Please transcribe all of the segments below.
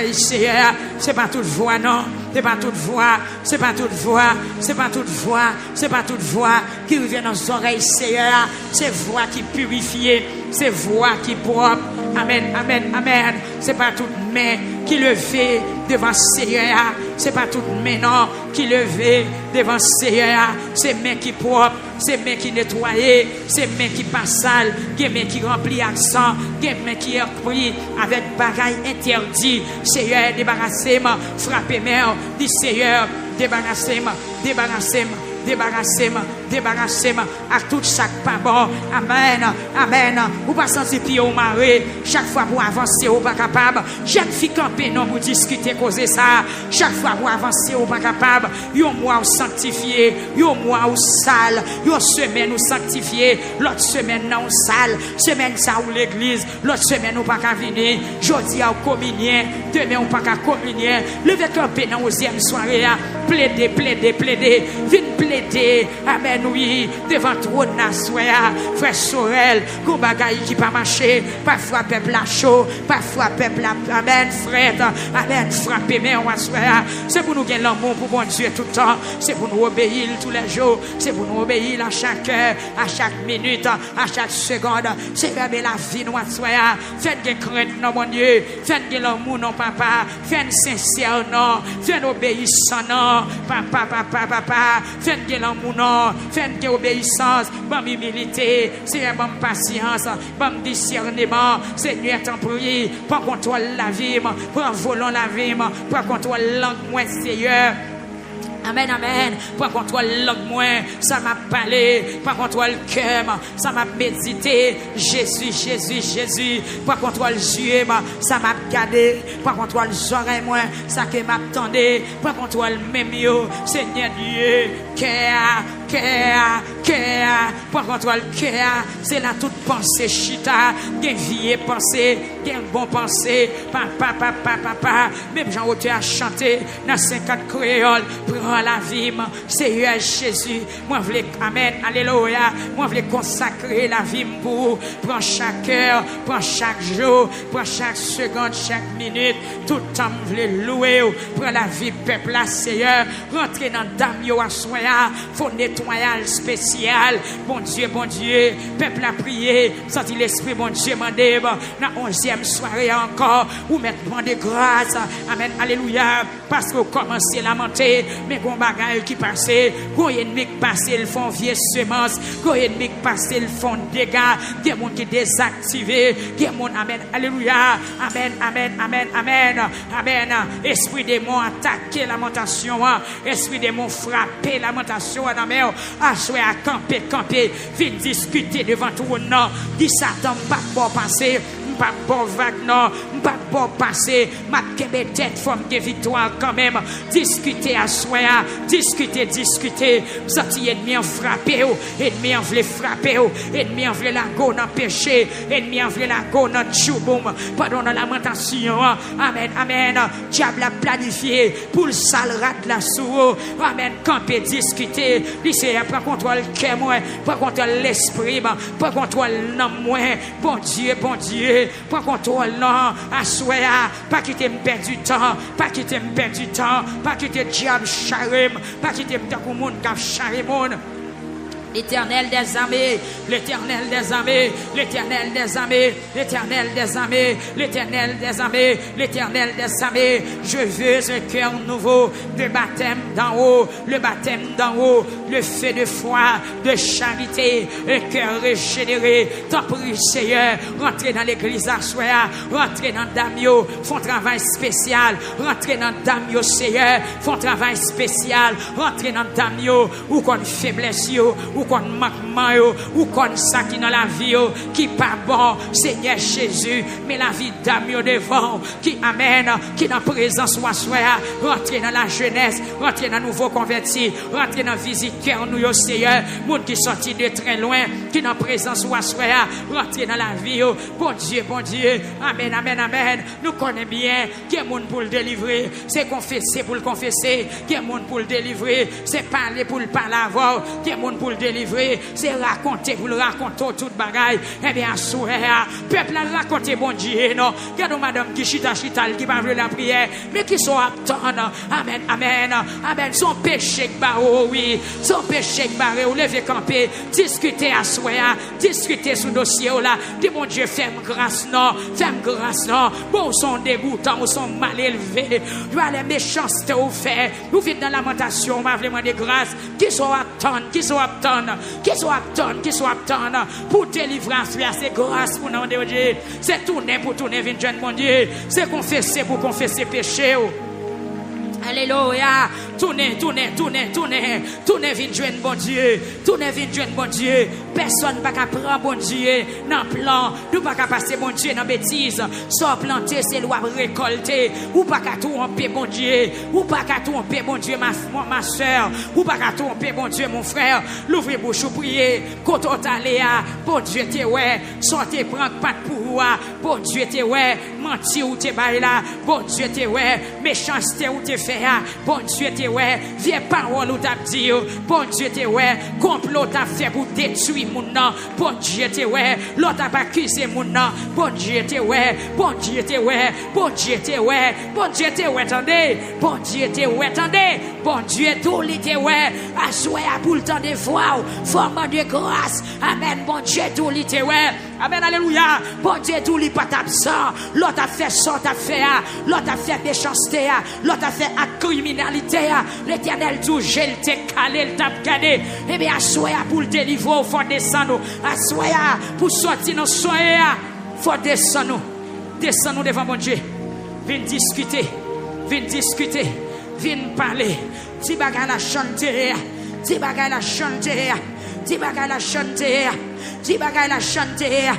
oreilles, Seigneur. C'est pas toute voix, non. C'est pas toute voix, c'est pas toute voix, c'est pas toute voix, c'est pas toute voix qui revient dans nos oreilles, Seigneur. C'est voix qui purifie, c'est voix qui propre. Amen, amen, amen. C'est pas toute main qui levée devant Seigneur. C'est pas toute main non qui levée devant Seigneur. C'est main qui propre, c'est main qui nettoyée, c'est main qui pas sale, c'est main qui remplit accent, c'est main qui est pris avec bagaille interdit. Seigneur, débarrassez-moi, frappez-moi, dit Seigneur, débarrassez-moi, débarrassez-moi. Débarrassez-moi, débarrassez-moi à tout chaque pas bon. Amen, amen. Ou pas sentir pied au marais. Chaque fois pour avancer, ou pas capable. Jeune fille campée, non, pour discuter, causer ça. Chaque fois pour avancer, ou pas capable. Yon mois ou sanctifié, yon mois ou sale, yon semaine ou sanctifié, l'autre semaine non sale, semaine ça ou l'église, l'autre semaine ou pas qu'à venir. Jeudi à communion, demain ou pas qu'à communion. Levez campé dans 11e soirée, plaider, plaider, plaider. Vite plaider, amen, oui, devant trop de nassoya, frère Sorel, qu'on bagaille qui pas marcher, parfois peuple à chaud, parfois peuple à, amen, frère, amen, frappez, mais on va soya. C'est pour nous gagner l'amour pour bon Dieu tout le temps, c'est pour nous obéir tous les jours, c'est pour nous obéir à chaque heure, à chaque minute, à chaque seconde, c'est même la vie, nous soya. Faites des craintes, non, mon Dieu, faites de l'amour, non, papa, faites sincère, non, faites obéissant, non, papa, papa, papa, faites de l'amour, non, faites de obéissance, bonne humilité, c'est une bonne patience, bon discernement, Seigneur, t'en prie, prends contrôle la vie, prends volant la vie, prends contrôle langue, moi, Seigneur. Amen, amen. Prends contrôle langue moins, ça m'a parlé. Prends contrôle cœur, ça m'a médité. Jésus, Jésus, Jésus. Prends contrôle yeux, ça m'a gardé. Prends contrôle oreilles moins, ça que m'attendait. Prends contrôle même yo, Seigneur Dieu. Cœur, cœur, cœur. Prends contrôle cœur. C'est là toute pensée chita. Gen vieille pensée, gen bon pensée. Papa, papa, papa. Même Jean Auteur a chanté dans 50 créoles. La vie, Seigneur Jésus, moi je voulais, amen, alléluia, moi je voulais consacrer la vie pour prendre chaque heure, prendre chaque jour, prendre chaque seconde, chaque minute, tout le temps je voulais louer, prendre la vie peuple là, Seigneur, rentrer dans dame yo à soya, faut nettoyage spécial, bon Dieu, peuple a prié, senti l'esprit, bon Dieu, mandé, dans 11e soirée encore, ou mettre de grâce, amen, alléluia, parce qu'on commence à lamenter, mais qu'on bagaille qui passe, qu'on ennemi qui passe, ils font vieille semence, qu'on ennemi qui passe, ils font dégâts, des gens qui désactivés, des gens, amen, alléluia, amen, amen, amen, amen, amen, esprit démon attaquer lamentation, esprit démon frapper lamentation, amen, assoyer à camper, vite discuter devant tout le monde, dit Satan, pas bon passer, pas bon vague, non, pas bon passer, ma kebe tête, forme de victoire quand même, discuter à soi, discuter, sorti ennemi en frappé, ennemi en voulait frapper, ennemi en voulait la go dans péché, ennemi en voulait la go dans chouboum, pardon dans lamentation, amen, amen, diable a planifié pour le sale rat la sou, amen, camper, discuter, lycée, prends contrôle cœur moi, prends contrôle l'esprit, prends contrôle l'âme moi, bon Dieu, prends contrôle non, à soi, pas quitter me perdre du temps, pas quitter me perdre du temps, pas quitter diable charem, pas quitter me dans le monde qui a charé monde. L'Éternel des armées, l'Éternel des armées, l'Éternel des armées, l'Éternel des armées, l'Éternel des armées, l'Éternel des armées. Je veux un cœur nouveau, de baptême d'en haut, le baptême d'en haut, le feu de foi, de charité, un cœur régénéré. T'en prie, Seigneur, rentrez dans l'église à soir, rentrez dans Damio, font travail spécial, rentrez dans Damio, Seigneur, font travail spécial, rentrez dans Damio, ou qu'on faiblesse, ou qu'on manquement, ou qu'on ça qui dans la vie, qui pas bon, Seigneur Jésus, mais la vie d'Amio devant, qui amène, qui dans présence ou à soi, rentrer dans la jeunesse, rentrer rentrer dans nouveau converti, rentrer dans visiteur nous yo Seigneur, monde qui sorti de très loin, qui dans présence ou assoya, rentrer dans la vie, bon Dieu, amen, amen, amen. Nous connaissons bien qu'il y a monde pour le délivrer, c'est confesser pour le confesser, qu'il y a monde pour le délivrer, c'est parler pour le parler avant, qu'il y a monde pour le délivrer, c'est raconter pour le raconter toute bagaille. Eh bien, assoya, peuple a raconté bon Dieu, non, regardez madame qui chita qui parle la prière, mais qui sont attendants, amen, amen, amen, son péché barreau, oui, son péché barreau, lever camper, discuter à soi, discuter sur dossier là, dis mon Dieu, fais-moi grâce, non, bon, sont dégoûtants, ou sont mal élevés, vois les méchancetés ou fait, nous vivons dans la lamentation, m'a vraiment de grâce, qui sont attendants, pour délivrer c'est grâce pour nous, Dieu, c'est tourner pour tourner, venir mon Dieu, c'est confesser pour confesser péché. Alléluia. Tournez, vite joindre bon Dieu. Bon Dieu. Personne ne va prendre bon Dieu dans le plan. Nous ne pouvons pas passer bon Dieu dans la bêtise. Sans planter, c'est loi récolter. Ou pas qu'à tromper bon Dieu. Ou pas qu'à tromper bon Dieu, ma soeur. Ou pas qu'à tromper bon Dieu, mon frère. L'ouvrez bouche ou prier. Quand on t'allait, bon Dieu t'es ouais. Sortez, prendre pas de pouvoir. Bon Dieu t'es ouais. Mentir ou t'es bail là. Bon Dieu t'es ouais. Méchanceté ou t'es fait. Bon Dieu t'es ouais, vieille parole ou t'a dit, bon Dieu t'es ouais, complot t'a fait pour détruire mon nom, bon Dieu t'es ouais, l'autre a pas accusé mon nom, bon Dieu t'es ouais, bon Dieu t'es ouais, attendez, bon Dieu t'es ouais, attendez, bon Dieu tout l'était ouais, assoyez pour le temps de voir, forme de grâce, amen, bon Dieu tout l'était ouais, amen, alléluia, bon Dieu tout l'est pas absent, l'autre a fait ça, t'as fait, l'autre a fait méchanceté, l'autre a fait criminalité, l'Éternel tout gel te calé, le tap gardé. Eh bien, assoya pour le délivrer, il faut descendre. Assoya pour sortir nos soins, il faut descendre. Descendre devant mon Dieu. Viens discuter, viens parler. Ti bagay la chanter, ti bagay la chanter, ti bagay la chanter, ti bagay la chanter.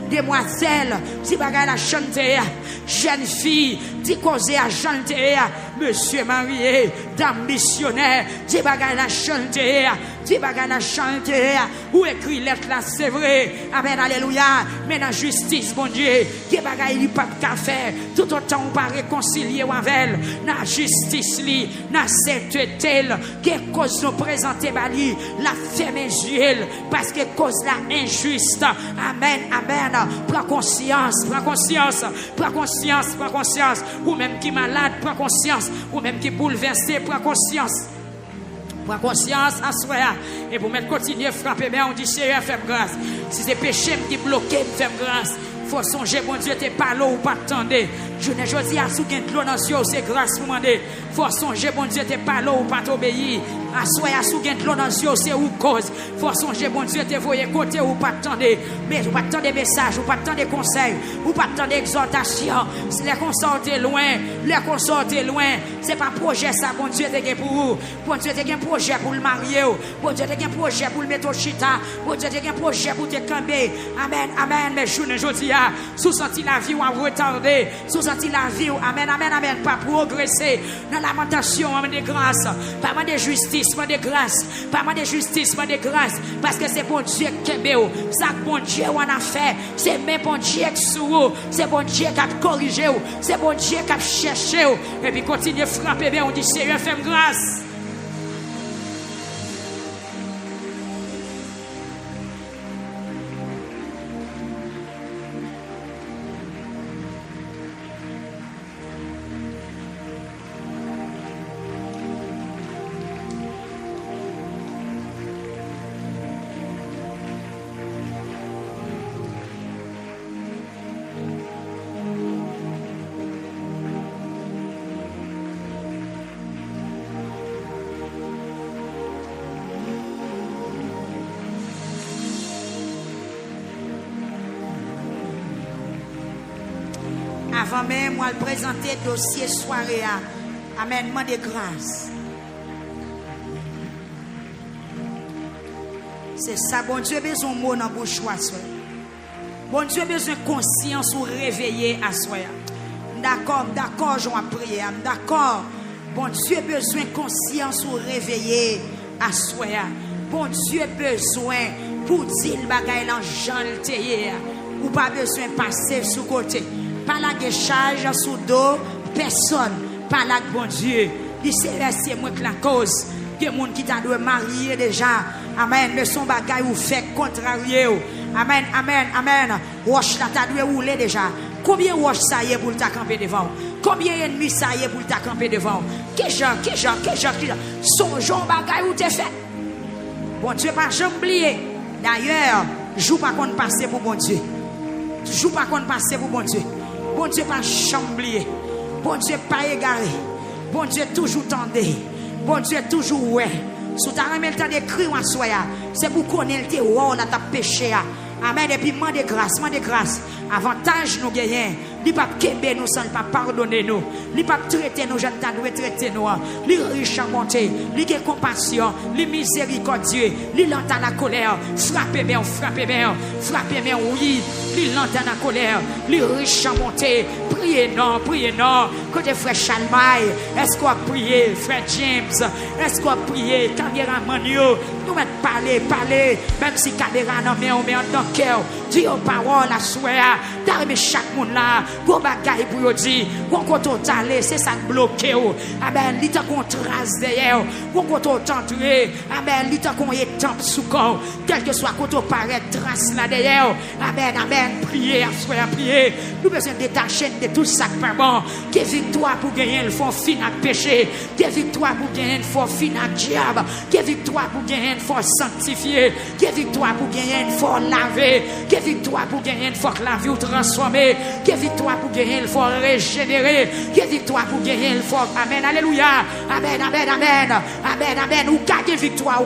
Demoiselle, ti bagay la chanter. Jeune fille, ti cause à chanter. Monsieur marié, dame missionnaire, ti bagay la chanter. Ti bagay la chanter. Ou écrit lettre là, c'est vrai. Amen, alléluia. Mais dans justice, bon Dieu, qui bagay li pas de faire. Tout autant on pas réconcilier avec. Dans justice li, dans sainteté, qui cause nous présenter bali, la ferme yeux, parce que cause la injuste. Amen, amen. Prends conscience. Ou même qui malade, prends conscience. Ou même qui bouleversé, prends conscience. Prends conscience à soi. Et pour mettre continuer à frapper, mais on dit Seigneur, fais grâce. Si c'est péché qui bloque, fais grâce. Faut songer, bon Dieu, t'es pas là ou pas t'entendre. Je ne dis à sous de l'eau dans les yeux, c'est grâce pour demander. Faut songer, bon Dieu, t'es pas là ou pas t'obéir. À soi, à sous de l'eau dans les yeux, c'est où cause. Faut songer, bon Dieu, t'es voyé côté ou pas t'entendre. Mais ou pas t'entendre des messages, ou pas t'entendre des conseils, ou pas t'entendre des exhortations. Les consorter loin, c'est pas projet ça, bon Dieu, t'es pour vous. Bon Dieu, t'es un projet pour le marier. Bon Dieu, t'es un projet pour le mettre au chita. Bon Dieu, t'es un projet pour te camber. Amen, amen, mais je ne dis pas. Sous-senti la vie ou à retarder, sous-senti la vie ou amen, pas progresser dans la lamentation, amen de grâce, pas mal de justice, pas de grâce, parce que c'est bon Dieu qui est ça que bon Dieu en a fait, c'est même bon Dieu qui sous, c'est bon Dieu qui a corrigé, c'est bon Dieu qui a cherché, et puis continue à frapper bien, on dit Seigneur, fais grâce. Avant même, moi, le présenter dossier soirée à amènement de grâce. C'est ça, bon Dieu, besoin de mots dans la bouche. Bon Dieu, besoin de conscience ou réveiller à soi. D'accord, j'en prier. D'accord, Bon Dieu, besoin de conscience ou réveiller à soi. Bon Dieu, besoin pour dire le bagay dans janté. Ou pas besoin de passer sous côté. Pas la charge sous dos, personne. Pas la bon Dieu. Il s'est resté moins que la cause. Que les gens qui t'a dû marier déjà. Amen. Mais son bagay ou fait contrarier. Amen, amen, amen. Roche là, t'as dû rouler déjà. Combien roche ça y est pour t'a camper devant? Combien ennemis ça y est pour t'a camper devant? Quel genre? Songeons bagay ou t'es fait. Bon Dieu, pas jamais oublier. D'ailleurs, joue pas qu'on passe pour bon Dieu. Joue pas qu'on passe pour bon Dieu. Bon Dieu, pas jamais oublier. Bon Dieu, pas égaré. Bon Dieu, toujours tendé. Bon Dieu, toujours ouais. Si tu as le temps d'écrire en soi, c'est pour connaître tes rôles, ta péché. Amen. Et puis, demande grâce. Avantage nous gagnons. Il ne peut pas québer nous sans pas pardonner nous. Il ne peut pas traiter nous, je ne dois traiter nous. Il est riche en bonté. Il a compassion. Il est miséricordieux. Il entend la colère. Frappez bien, oui. Il entend la colère. Il est riche en bonté. Priez non. Côté frère Chalmaille, est-ce qu'on a prié? Frère James, est-ce qu'on a prié? Caméra Manio, nous mettons parler. Même si caméra non, mais on met en cœur. Dis aux paroles à souhait. D'arriver chaque monde là. Go bagay pour yo di, on koto tale, c'est ça bloqué. Amen, li ta kon trace derrière. On koto tentrer. Amen, li ta kon étampe sous corps. Quel que soit koto paraît trace là derrière. Amen, priez, prier. Nous besoin détacher de tout ça pas bon. Que victoire pour gagner le fond fin à péché. Que victoire pour gagner le fond fin à diable. Que victoire pour gagner le fond sanctifié. Que victoire pour gagner le fond laver. Que victoire pour gagner le fond laver ou transformer. Que victoire pour gagner le fort régénérer. Que victoire pour gagner le fort. Amen. Alléluia. Amen. Ou kage victoire.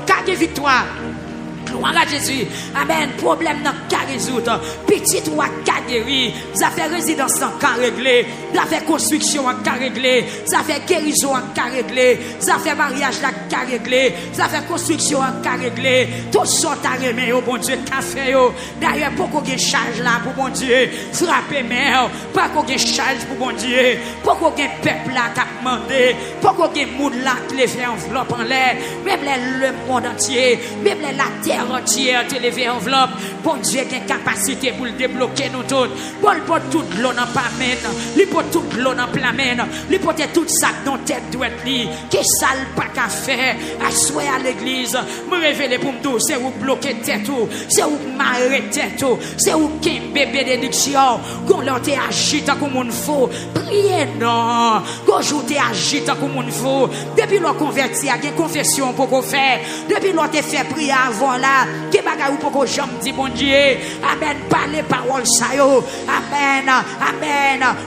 Gloire à Jésus. Amen. Problème n'a qu'à résoudre. Petit ou à qu'à guérir. Ça fait résidence en qu'à régler. Ça fait construction en qu'à régler. Ça fait guérison en qu'à régler. Ça fait mariage en qu'à régler. Ça fait construction en qu'à régler. Tout ça t'a remis au bon Dieu qu'a fait. D'ailleurs, pour qu'on ait charge là pour bon Dieu. Frappez mère. Pas qu'on ait charge pour bon Dieu. Pour qu'on ait peuple là qui a demandé. Pour qu'on ait monde là qui les fait enveloppe en l'air. Même le monde entier. Même la terre entière te lever enveloppe. Bon Dieu qui a capacité pour le débloquer nous tous. Bon pour toute l'eau dans pas mène. Lui pour toute l'eau dans plein mène. Lui pour toute ça dans tête doit être li. Qui sale pas qu'à faire. Assoyer à l'église. Me révéler pour me dire c'est où bloquer tête ou. C'est où marrer tête ou. C'est où qui bébé bénédiction. Qu'on leur te agite comme on faut. Priez non. Qu'on joue te agite comme on faut. Depuis l'on converti à une confession pour qu'on fait. Depuis l'on te fait prier avant là. Qui bagay ou poko jam di bon Dieu. Amen. Parlez parole sa yo. Amen.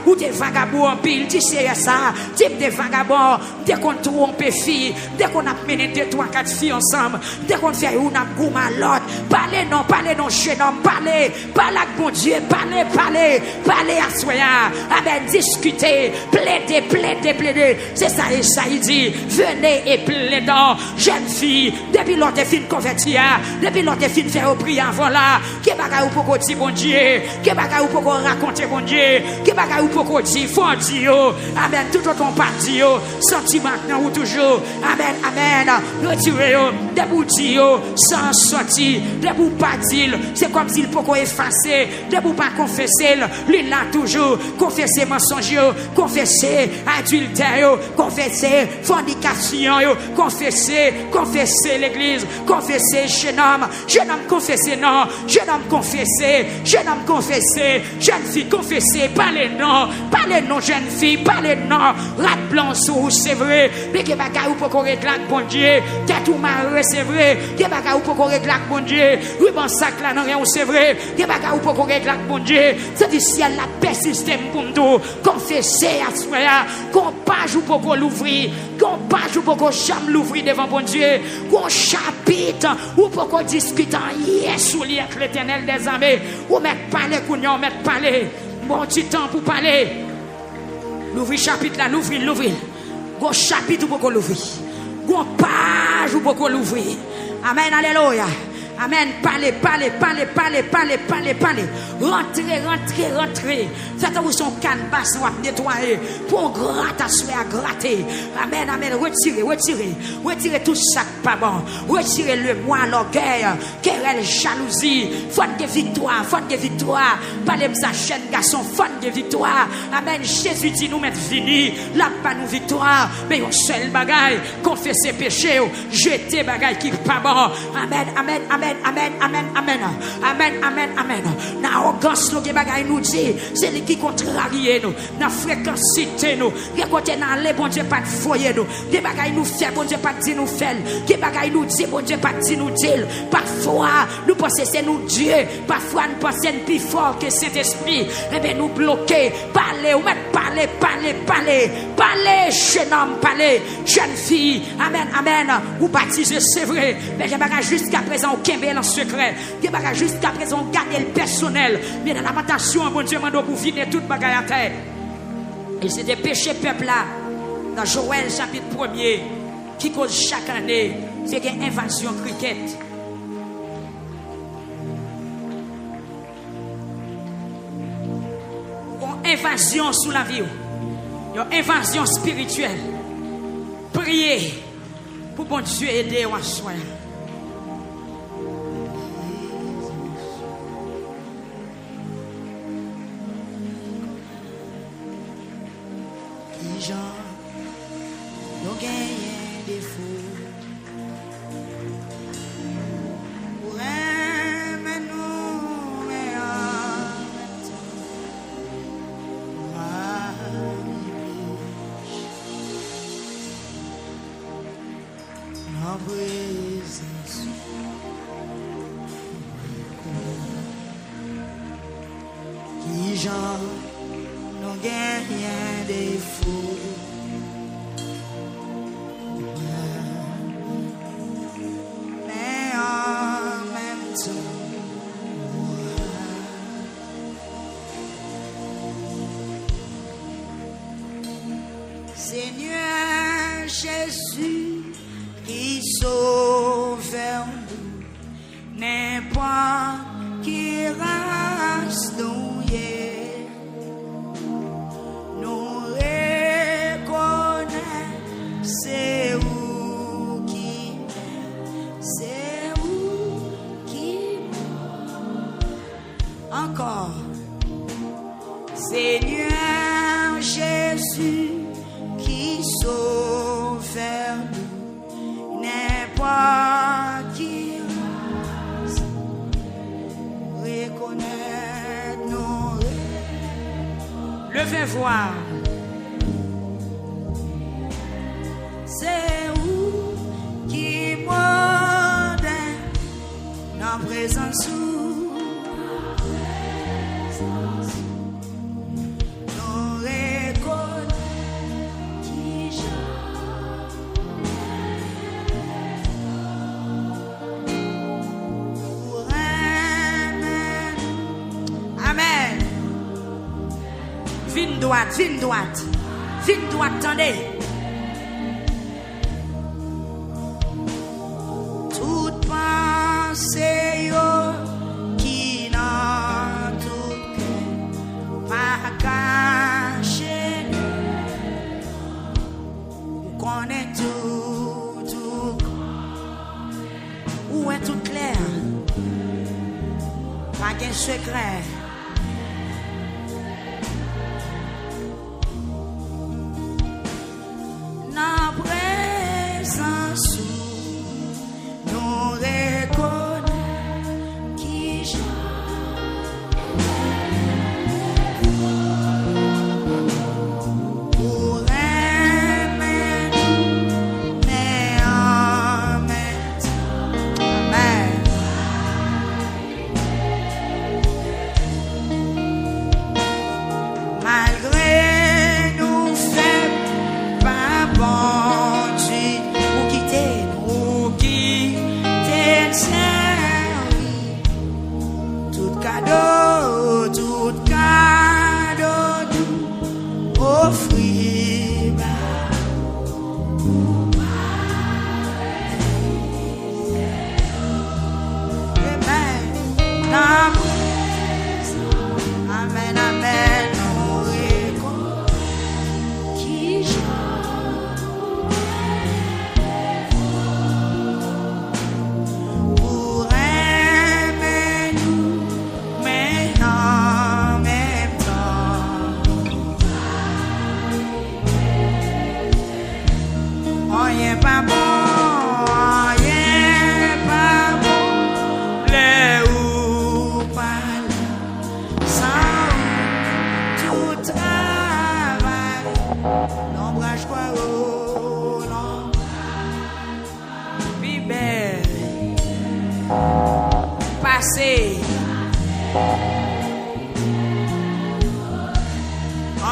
Ou des vagabonds en pile. Tu sais ça. Type de vagabonds. Dès qu'on trompe fille. Dès qu'on a mené 2, 3, 4 filles ensemble. Dès qu'on fait une goum à l'autre. Parlez non, jeune homme. Parlez avec bon Dieu. Parlez à soi. Amen. Discutez. Plaidez. C'est ça et ça il dit. Venez et plaidons. Jeune fille. Depuis l'autre fin convertie. Depuis l'autre fin faire prier avant là. Qui bagay ou poko di bon Dieu. Qui bagay ou poko raconter bon Dieu. Qui bagay ou poko di faut dire. Amen. Tout autant pas dire. Senti maintenant ou toujours. Amen. Retirez debout dire sans sortir. Debout pas dire. C'est comme s'il poko effacer. Debout pas confesser. Lui là toujours. Confesser mensonge. Confesser adultère. Confesser fornication. Confesser l'église. Confesser jeune homme confesser non, jeune homme confesser, jeune fille confesser, parlez non, jeune fille, parlez non, rat blanc sous c'est vrai, mais que bagay ou pour régler bon Dieu, tête ou marre c'est vrai, que bagay ou pour régler bon Dieu, oui bon sac là non rien c'est vrai, que bagay ou pour régler bon Dieu, c'est du ciel la paix système pour nous, confesser à soi, qu'on page ou pour l'ouvrir, qu'on page ou pour jamais l'ouvrir devant bon Dieu, qu'on chapitre ou pour qu'on discute en yes ou avec l'Éternel des armées, ou mettre parler, qu'on mettre parler, bon petit temps pour parler. L'ouvrir chapitre là, l'ouvrir. Go chapitre ou pour qu'on l'ouvrir. Go page ou pour qu'on l'ouvrir. Amen, alléluia. Amen. Parlez. Rentrez. Faites-vous son canvas, on va nettoyer. Pour gratter à gratter. Amen. Retirez tout ça pas bon. Retirez le moi, l'orgueil, querelle, jalousie, faute de victoire. Parlez de sa chaîne, garçon, faute de victoire. Amen. Jésus dit nous mettre fini. Là, pas nous victoire. Mais on seul bagaille. Confesser péché. Jeter bagaille qui pas bon. Amen. L'arrogance, nous, bagaille nous dit, c'est lui qui contrarie nous. La fréquencité nous. Qui côté dans les bon Dieu pas de foyer nous. Qui bagaille nous fait, bon Dieu pas dit nous fait. Qui bagaille nous dit, bon Dieu pas dit nous dit. Parfois, nous pensons c'est nous Dieu. Parfois, nous pensons plus fort que cet esprit. Eh bien, nous bloquer. Parlez, jeune homme, parlez, jeune fille. Amen. Vous baptisez, c'est vrai. Mais il y a jusqu'à présent, aucun bien en secret. Il y a jusqu'à présent, garder le personnel. Mais dans la lamentation, bon Dieu, m'a pour finir toute bagaille à terre. Et c'est des péchés peuple là. Dans Joël chapitre 1er, qui cause chaque année, c'est une invasion cricket. Une invasion sous la vie. Une invasion spirituelle. Priez pour bon Dieu aider à soi. Qui gens nous gagnent des fous pour aimer nous et en présence. Qui gens nous gagnent des fous. Mais en même temps, Seigneur Jésus qui sauve nous, n'importe qui reste nous. Encore, Seigneur Jésus qui sauve nous, n'importe qui reconnaître nos rêves. Levez voir. C'est où qui moderne dans présence. Vine droite, attendez. Toute pensée qui n'a tout cœur, pas caché. On connaît tout. Où est tout clair? Pas qu'un secret.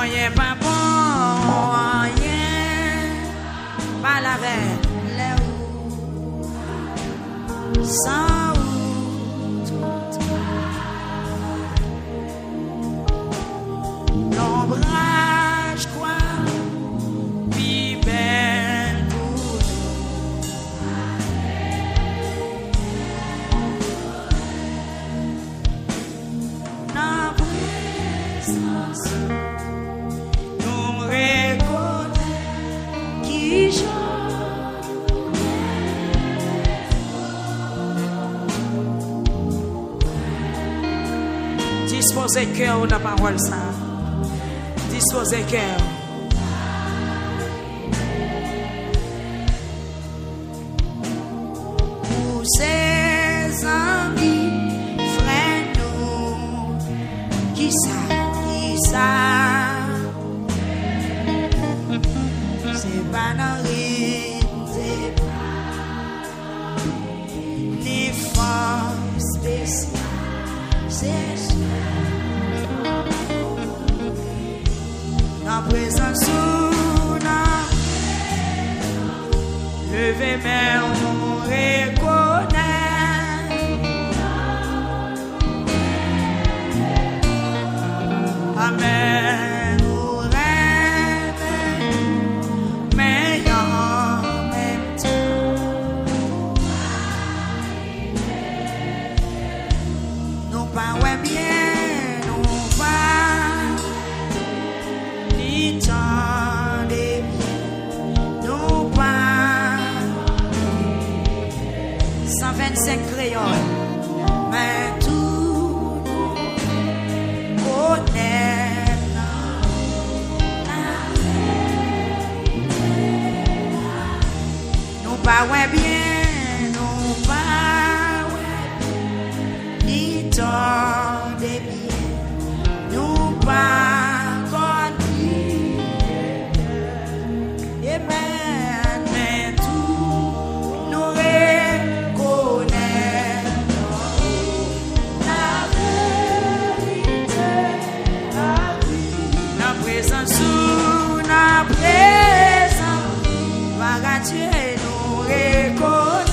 Rien pas bon, rien pas la veille, sans tout l'ombrage quoi, puis belle pour nous. La présence. Disposez cœur dans la parole ça. Disposez cœur. Pour ses amis, frères nous, qui ça, c'est pas dans c'est pas ni forme spéciale, c'est sûr. En présence levez main, on reconnaît. Amen. Nous rêvons, mais en même temps, nous pas bien. Créole, mais tout connaît nous pas bien, nous pas ni tant de bien, nous pas connu, mais tout nous Dieu nous reconnaît.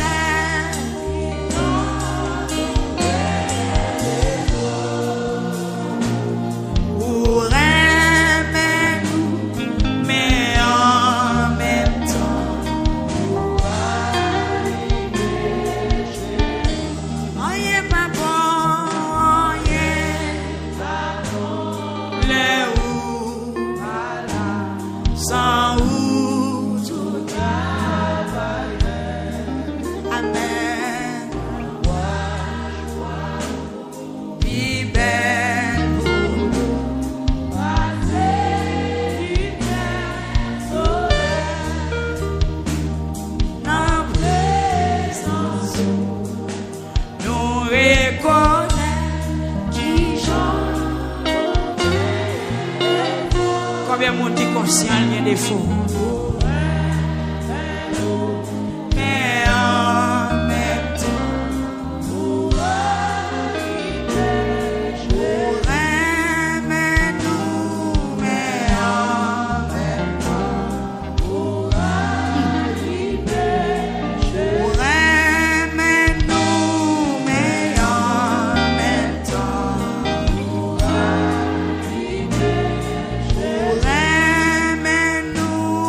Pour aimer nous, mais en même temps, rien pas bon, rien pas bon, les où, sans où. Combien de monde est conscient qu'il y a des faux? Mais en même temps, pour aimer nous, mais en même temps, pour aimer nous, mais en même temps. Pour aimer nous,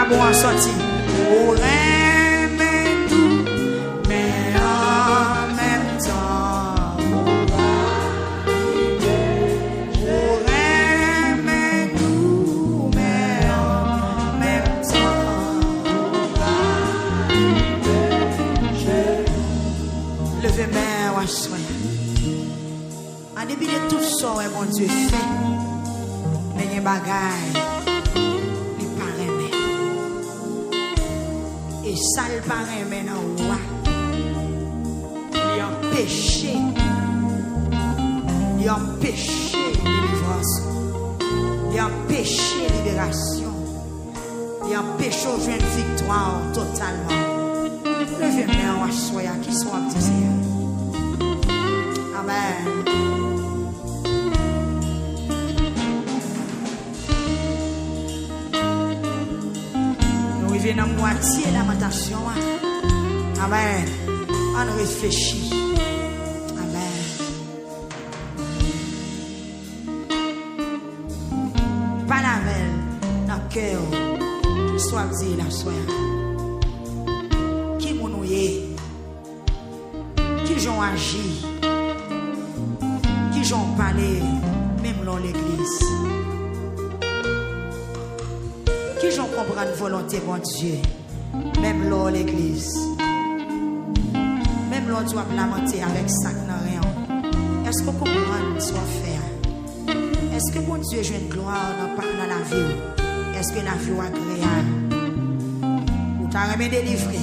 bon en sorti. Ou remet tout, mais en même temps, ou remet tout, mais en même temps, levez main, ou assoyez. En début de tout ça, mon Dieu fait, mais il y a des bagailles. Et ça le paraît maintenant, il empêche délivrance, il empêche libération, il empêche une victoire totalement. Levez-moi en assoya qui soit petit. Amen. Dans la moitié de lamentation. Amen. On réfléchit. Amen. Pas la veille dans le cœur. Soit dit la soya. Qui m'ont noué? Qui ont agi? Qui ont parlé? Même dans l'église. Qui j'en comprend la volonté de Dieu, même là l'église, même là tu vas lamenter avec ça qui n'a rien. Est-ce que vous comprenez ce qu'on fait? Est-ce que bon Dieu joue une gloire dans la vie? Est-ce que la vie est agréable? Ou t'as remis délivré?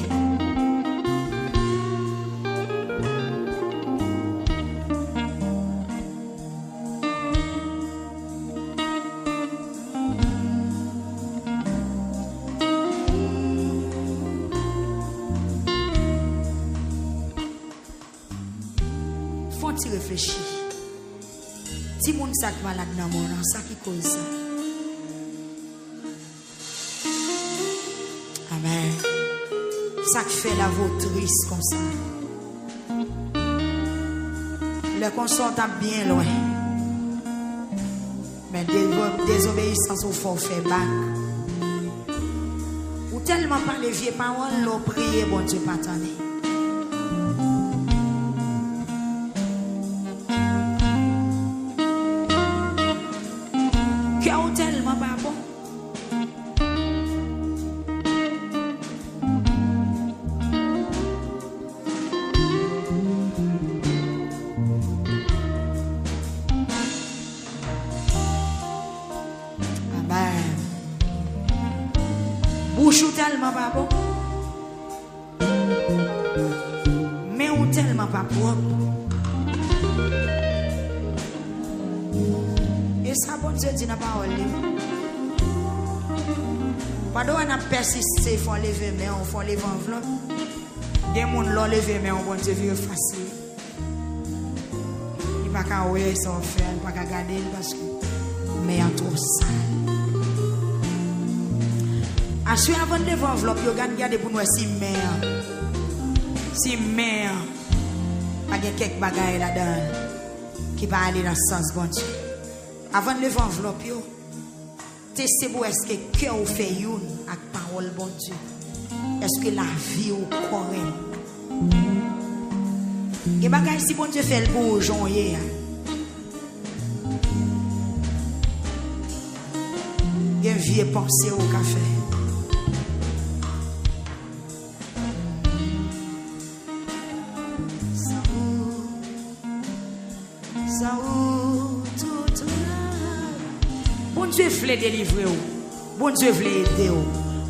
Faut-il réfléchir? Si mon sac malade dans mon nom, ça qui cause ça. Amen. Ça qui fait la vautrice comme ça. Le consort est bien loin. Mais désobéissance au forfait bac. Ou tellement par les vieilles paroles, l'on prier, bon Dieu, pas t'en est. Tellement pas bon. Amen. Bouche ou tellement pas bon. Mais ou tellement pas propre. Et ça, bon Dieu dit dans la parole. Pendant qu'on a persisté, il faut lever mais on faut lever enveloppe. Des gens l'ont levé mais on bon Dieu veut facile. Il ne va pas ouer son faire, il ne va pas garder parce que mais en trop sale. Ensuite avant de lever enveloppe, il faut garder pour nous si mère pas quelques bagailles là-dedans qui va aller dans le sens bon Dieu. Avant de lever enveloppe, testez vous est-ce que le cœur fait une avec parole bon Dieu. Est-ce que la vie est correcte? Et bagay si bon Dieu fait le beau journée. Il y a une vieille pensée au café. Bon Dieu voulait délivrer vous. Bon Dieu voulait aider vous.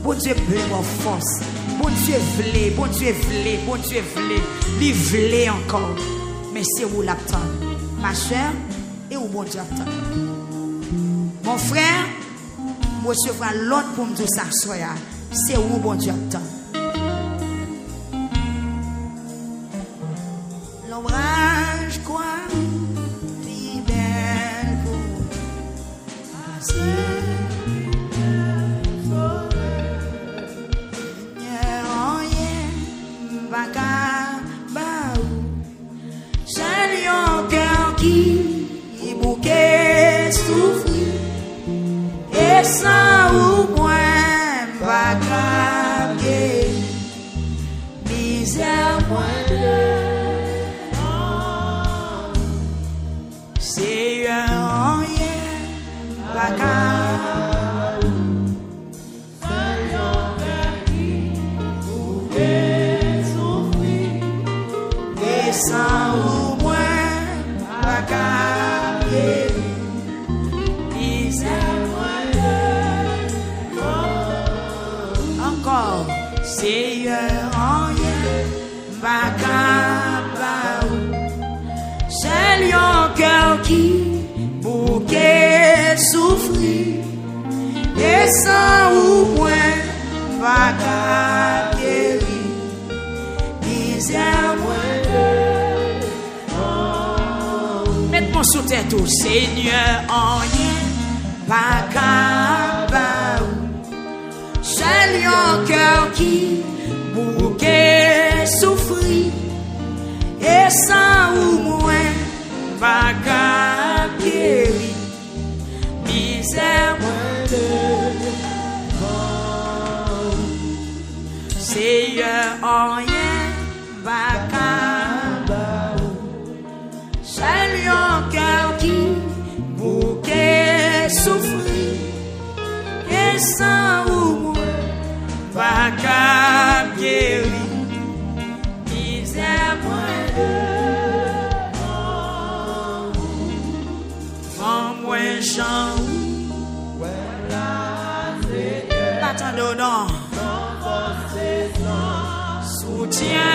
Bon Dieu veut vos force. Bon Dieu voulait, bon Dieu voulait, bon Dieu voulait. Il voulait encore. Mais c'est où l'attend. Ma soeur, et où bon Dieu attend. Mon frère, moi je vois l'autre pour me dire ça, c'est où bon Dieu attend. L'ombrage quoi? Souffrir et sans ou moins sans ou moins, pas capable. Encore, Seigneur, rien, pas capable. C'est un cœur qui bouquet souffrir, et sans ou moins, pas capable. Mettez-moi sous tête tout, Seigneur, en rien, pas capable. Seul un cœur qui bouquet souffrir, et sans ou moins, pas capable. Misère, Seigneur, en rien, pas capable. Seul un cœur qui bouquet souffrir, et sans ou moins, pas capable. Misère, moins chant, pas tant d'honneur. Soutien,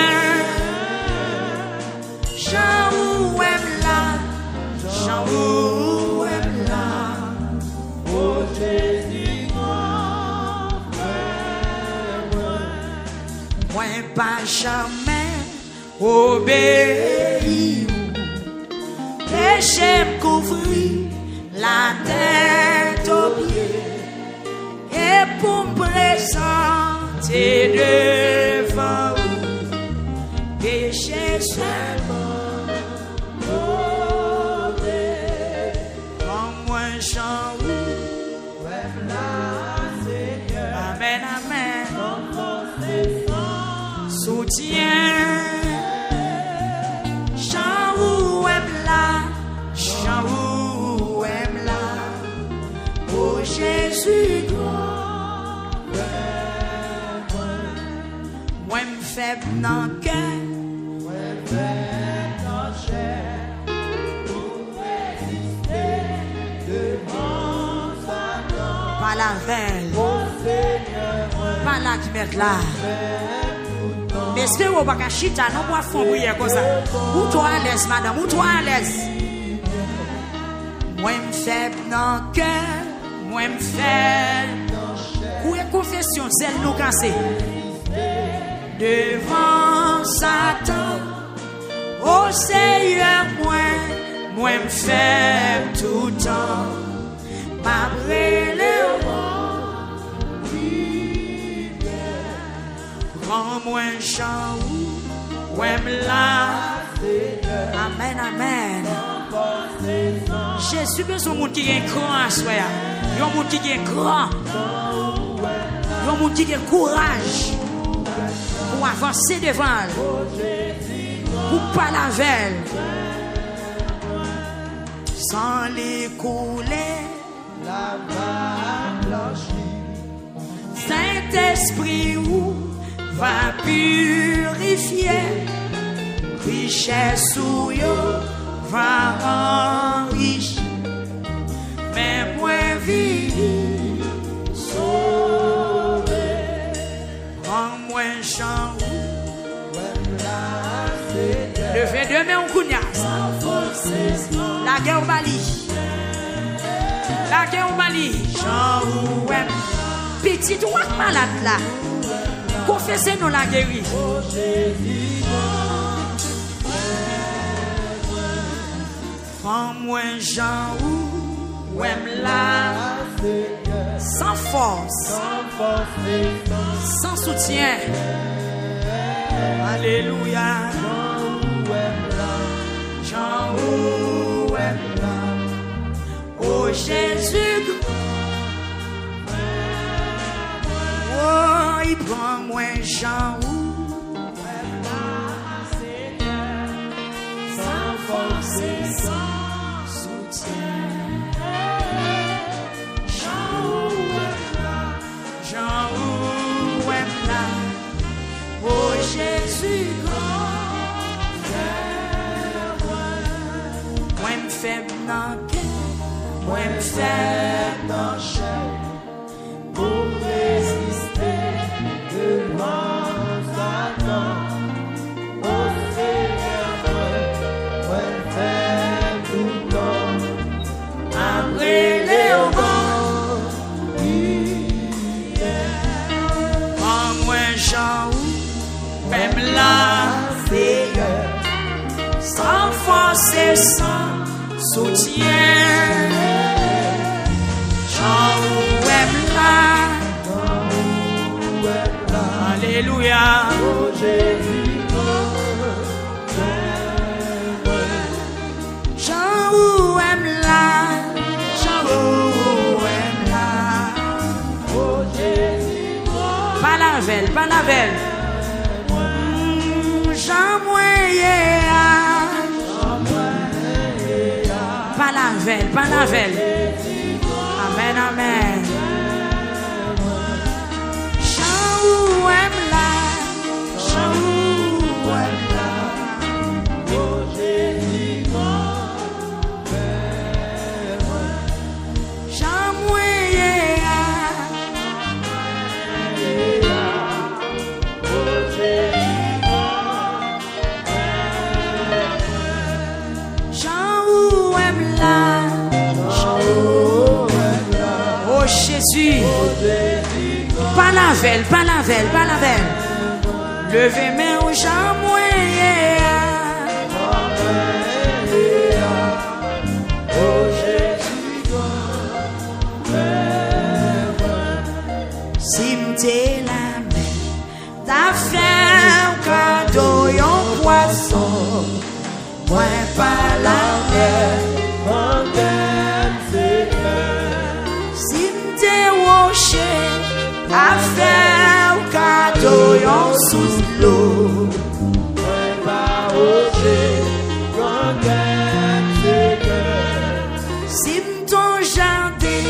Jean ou là, Jean ou là, oh Jésus, moi pas jamais obéi, péché me couvrir la tête aux pieds, et pour me présenter devant vous, péché seulement, comme moi chant, amen, amen, soutien, chant ou là, chant ou là, oh Jésus, moi me faible dans le cœur, pas la veille, pas la qui met là. Mais est-ce que vous n'avez pas chita, non, moi fond prière comme ça. Ou toi à l'aise, madame, ou toi à l'aise. Moi me faible dans le cœur, moi me faible. Où est confession, celle nous cassée. Devant Satan, oh Seigneur, moi me faible tout le temps. Ma brûle, rends-moi un chant, ouais me la. Amen, amen. Jésus besoin de monde qui est grand à soi. Il y a un monde qui est grand. Il y a un monde qui a courage pour avancer devant elle, pour pas la veille, sans l'écouler. La Saint-Esprit où va purifier, richesse où yo va enrichir, mais moi vie sauver, rends-moi un chant. Levez deux mains au Kounias. La guerre au Mali. La guerre au Mali. Jean Ouem. Petit ou malade là. Confessez-nous la guérie. Prends-moi Jean Ouem là. Sans force. Sans soutien. Alléluia. Jean Ouem là. Oh Jésus. Oh, il prend moins Jean Ouem là. Sans force et sans soutien. Jean Ouem là. Jean Ouem là. Oh Jésus, grand frère. moi me faire dans chair pour résister devant Satan. Au Seigneur, moi me faire tout le temps. Après les vents, en moi j'en même là, Seigneur, sans force et sans soutien. J'en aime là, alléluia, oh Jésus, j'en aime là, j'en aime là, oh Jésus, pas la veille, pas la veille. Pas la veille. Amen, amen. J'en aime là, j'en aime là. Oh Jésus, j'en Jésus, pas la veille, pas la veille, pas la veille. Levez main aux gens moyens. Oh Jésus, si m't'es la main, t'as fait un cadeau, un poisson, moi pas la mer. A faire un cadeau en sous l'eau. Si ton jardin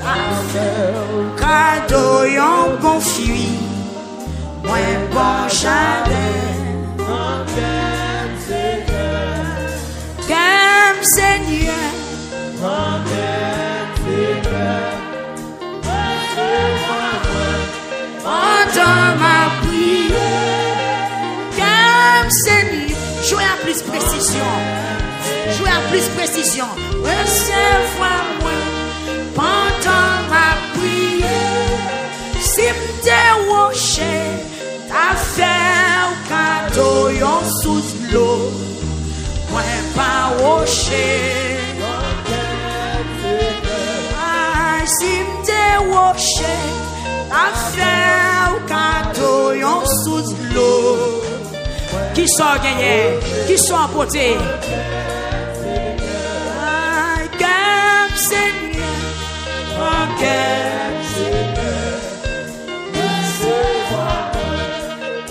a fait un cadeau en bon fruit, moi bon jardin. Comme Seigneur, entends ma prière, comme Seigneur. Jouez à plus précision. Jouez à plus précision. Recevoir-moi pendant ma prière. Si m'te roché, t'as fait un cadeau en sous l'eau. Moi pas roché. Si m'te roché, a fait un cadeau en sous l'eau. Qui sont gagnés? Qui sont emportés? Comme Seigneur, comme Seigneur,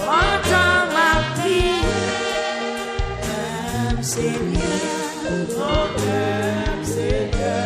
entends ma prière, comme Seigneur, comme Seigneur.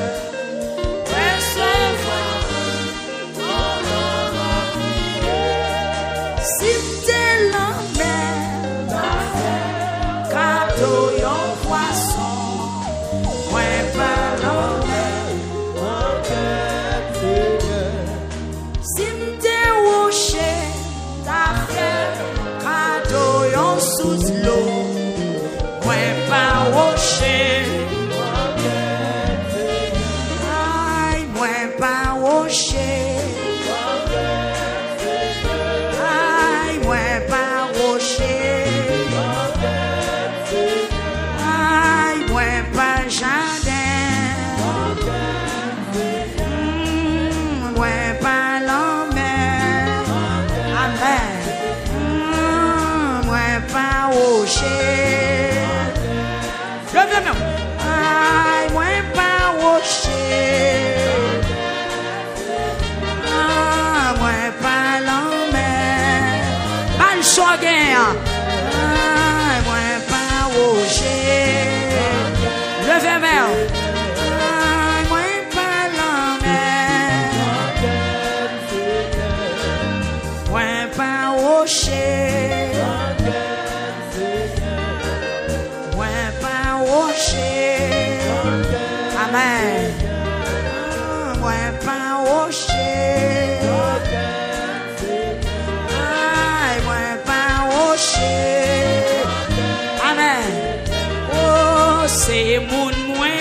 Moi pas rocher. Levez main. Moi pas la mer. Moi pas rocher. Moi pas rocher. Amen. c'est mon moyen.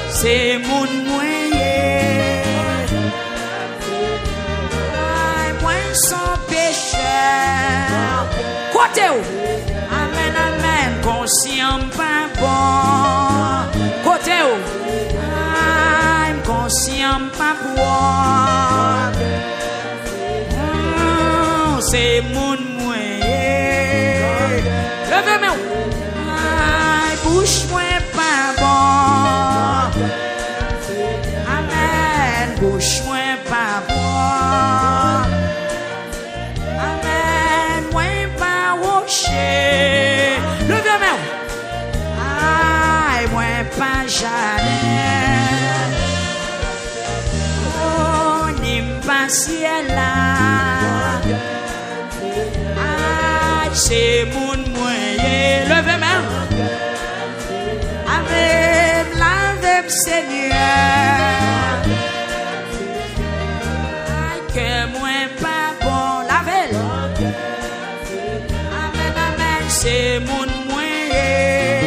C'est mon moyen. Moi sans pécheur. Côté où? Amen, amen. Conscient pas bon. Côté où? Conscient pas bon. C'est mon moyen. Levez-moi. Bouche moi pas bon. Amen. Bouche moi pas bon. Amen. Moi pas rocher. Levez-moi. Moi pas jamais. Oh, ni pas ciel là. C'est mon moyen. Levez-moi. Avec l'ave Seigneur. Que moi pas bon. La veille. Amen, amen. C'est mon moyen.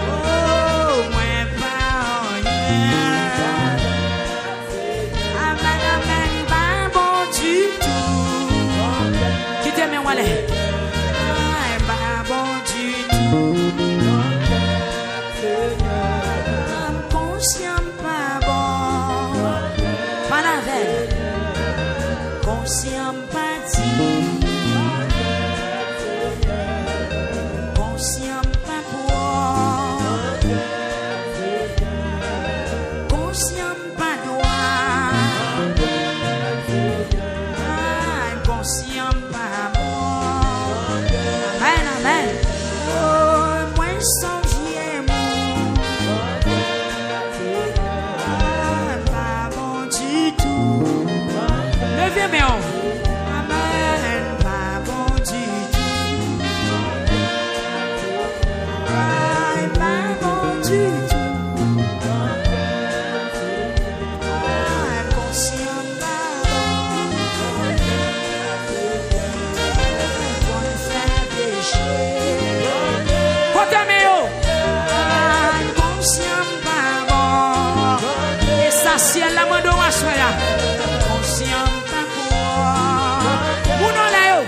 Oh, moi pas rien. Amen, amen. Pas bon du tout. Quittez mes wallets. Pas bon du tout. Conscient pas bon. Pas la veille. Conscient pas dit. Conscient pas bon. Conscient pas droit. Conscient pas bon. Amen, amen. Oh, moi sans vieux pas bon du tout. Levez mes hommes. Amen, pas bon du tout. Pas bon du tout. Conscient pas bon. Bon fait péché. Côté mes hommes. Conscient pas bon. Essentiel la mando à soya. Conscient pas bon. Mon nom là yo.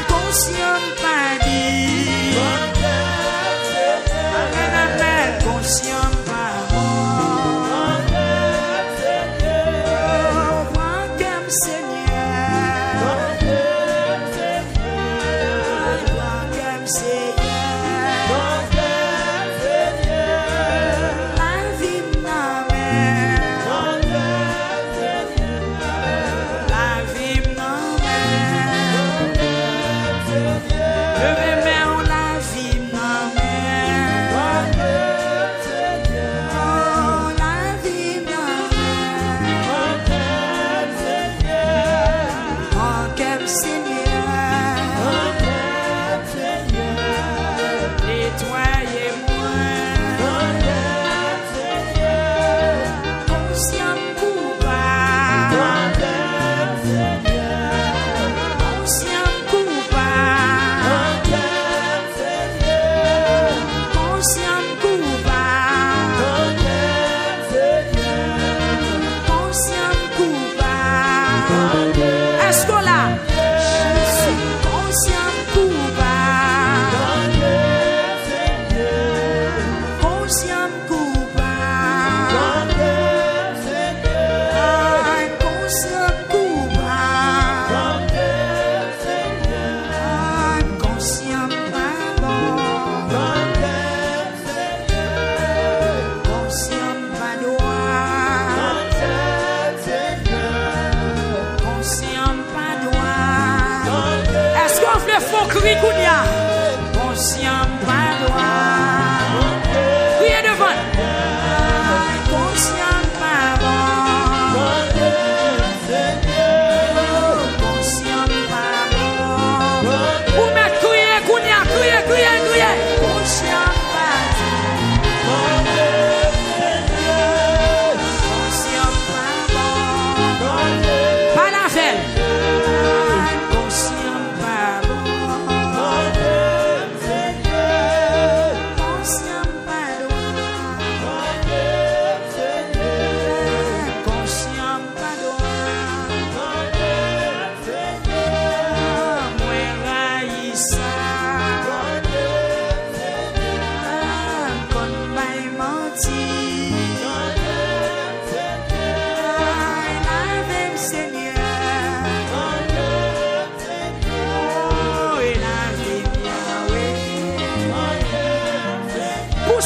Conscient pas dit. Amen, amen. Conscient pas bon. Oh, prends comme Seigneur. Prends comme Seigneur. La vie n'a mère. La vie n'a mère. Levez-moi la vie n'a mère. Oh, la vie n'a mère. Prends comme Seigneur. Nettoyez-moi. Conscient coupable. Conscient coupable. Conscient coupable. Conscient coupable. Est-ce que là, je suis conscient coupable. Conscient coupable. Conscient coupable. Conscient pas bon. Conscient pas droit. Conscient pas droit. Est-ce qu'on fait faux cri Kounia? Conscient pas droit. Criez devant. Conscient pas bon. Conscient pas bon. Pour mettre crier Kounia, crier. Conscient pas bon. Conscient pas bon. Pas la veille. Conscient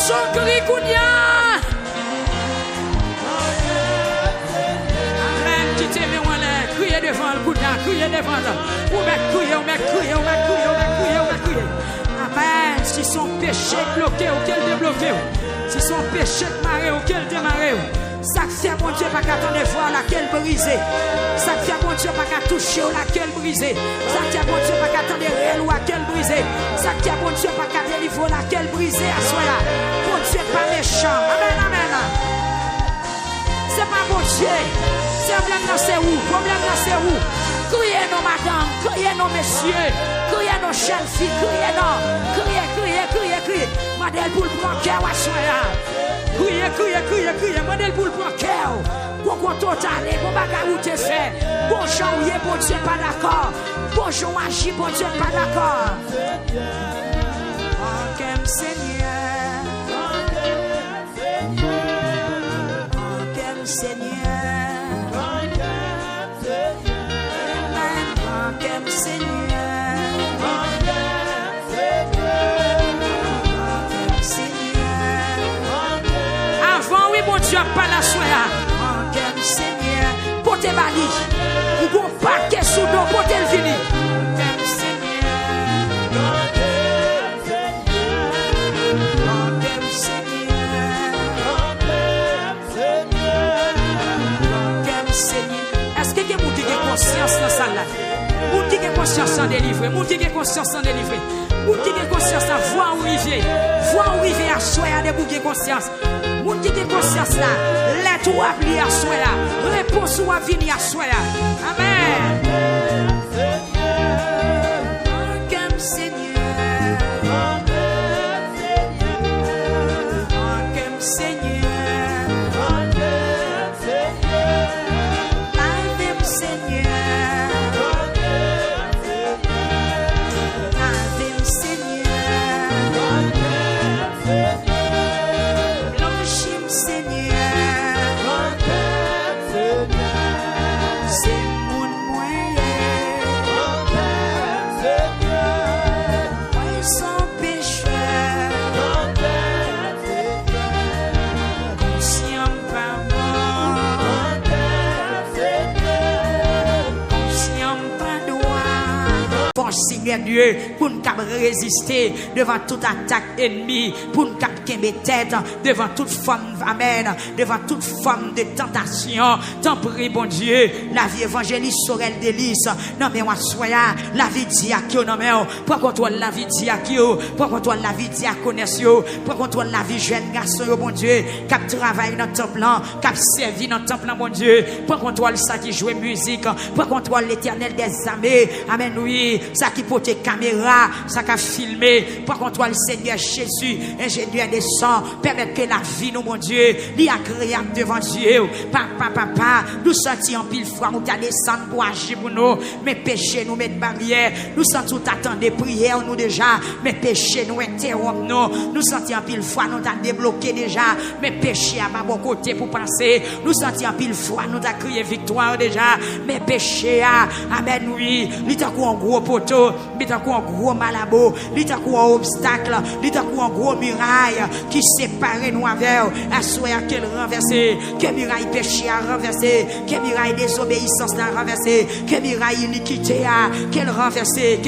son cri kounia. Amen. Qui t'aime ou l'air, criez devant le kounia, criez devant le. Ou mec crier, ou mec crier, ou mec crier, ou mec crier, ou mec crier. Amen. Si son péché bloqué ou qu'elle débloqué. Si son péché maré ou qu'elle démarré. Ça fait mon Dieu pas qu'à t'en voir laquelle brisée. Ça fait mon Dieu pas qu'à toucher ou laquelle brisée. Ça fait mon Dieu pas qu'à t'en réel ou laquelle brisée. Ça fait mon Dieu pas qu'à délivrer laquelle brisée à soi là. Mon Dieu pas méchant. Amen, amen. C'est pas mon Dieu. C'est problème là c'est où? Problème là c'est où? Criez nos madame, criez nos messieurs, criez nos jeunes filles, criez nos, criez. Madame pour le prendre cœur à soi là. Criez, modèle pour le prendre cœur. Bon total, bon bagarre où t'es fait. Bon janvier, bon Dieu pas d'accord. Bon jour agit, bon Dieu pas d'accord. Manquez Seigneur. Manquez Seigneur. Manquez Seigneur. Bon Dieu, pas la soya. Manquez Seigneur. Pour tes bali. Ou bon paquet sous dos pour tes vini. Manquez Seigneur. Manquez Seigneur. Manquez Seigneur. Est-ce que vous avez conscience dans ça là? Vous avez conscience en délivrer. Vous avez conscience en délivrer. Vous avez conscience en voir où il vient. Voir où il vient à soya de vous conscience. Moun qui a conscience là, l'aide ou appeler à soi là, réponse ou à venir à soi là. Amen. Manquez Seigneur. Manquez Seigneur. Lavez Seigneur. Lavez Seigneur. Seigneur Dieu, pour nous résister devant toute attaque ennemie, pour nous camber tête devant toute forme, amen, devant toute forme de tentation. Tant prie, bon Dieu, la vie évangéliste Sorel Délice, non mais on soya, la vie diacre, non mais prends contrôle la vie diacre, prends contrôle la vie diaconesse, prends contrôle la vie jeune garçon, bon Dieu, cap travaille dans ton plan, cap servi dans ton plan, bon Dieu, prends contrôle ça qui joue musique, prends contrôle l'éternel des armées, amen, oui, ça qui porte caméra, ça qui a filmé, prends contrôle Seigneur Jésus, ingénieur des sons, permettre que la vie, nous, mon Dieu, l'y agréable devant Dieu, papa, nous sentions en pile fois, nous t'as descendre pour agir pour nous, mais péché nous mettre barrière, nous sentons t'attendre des prières, nous déjà, mais péché nous interrompre nous sentions en pile fois, nous t'as débloqué déjà, mais péché à ma bon côté pour penser, nous sentions en pile fois, nous t'as crié victoire déjà, mais péché à, amen, oui, il t'a quoi un gros poteau, il t'a quoi un gros malabo, il t'a quoi un obstacle, il t'a quoi un gros muraille qui sépare nous avec, à souhait qu'elle renverser, que muraille péché à renverser, que muraille désobéissance à renverser, que muraille iniquité à, qu'elle renverser,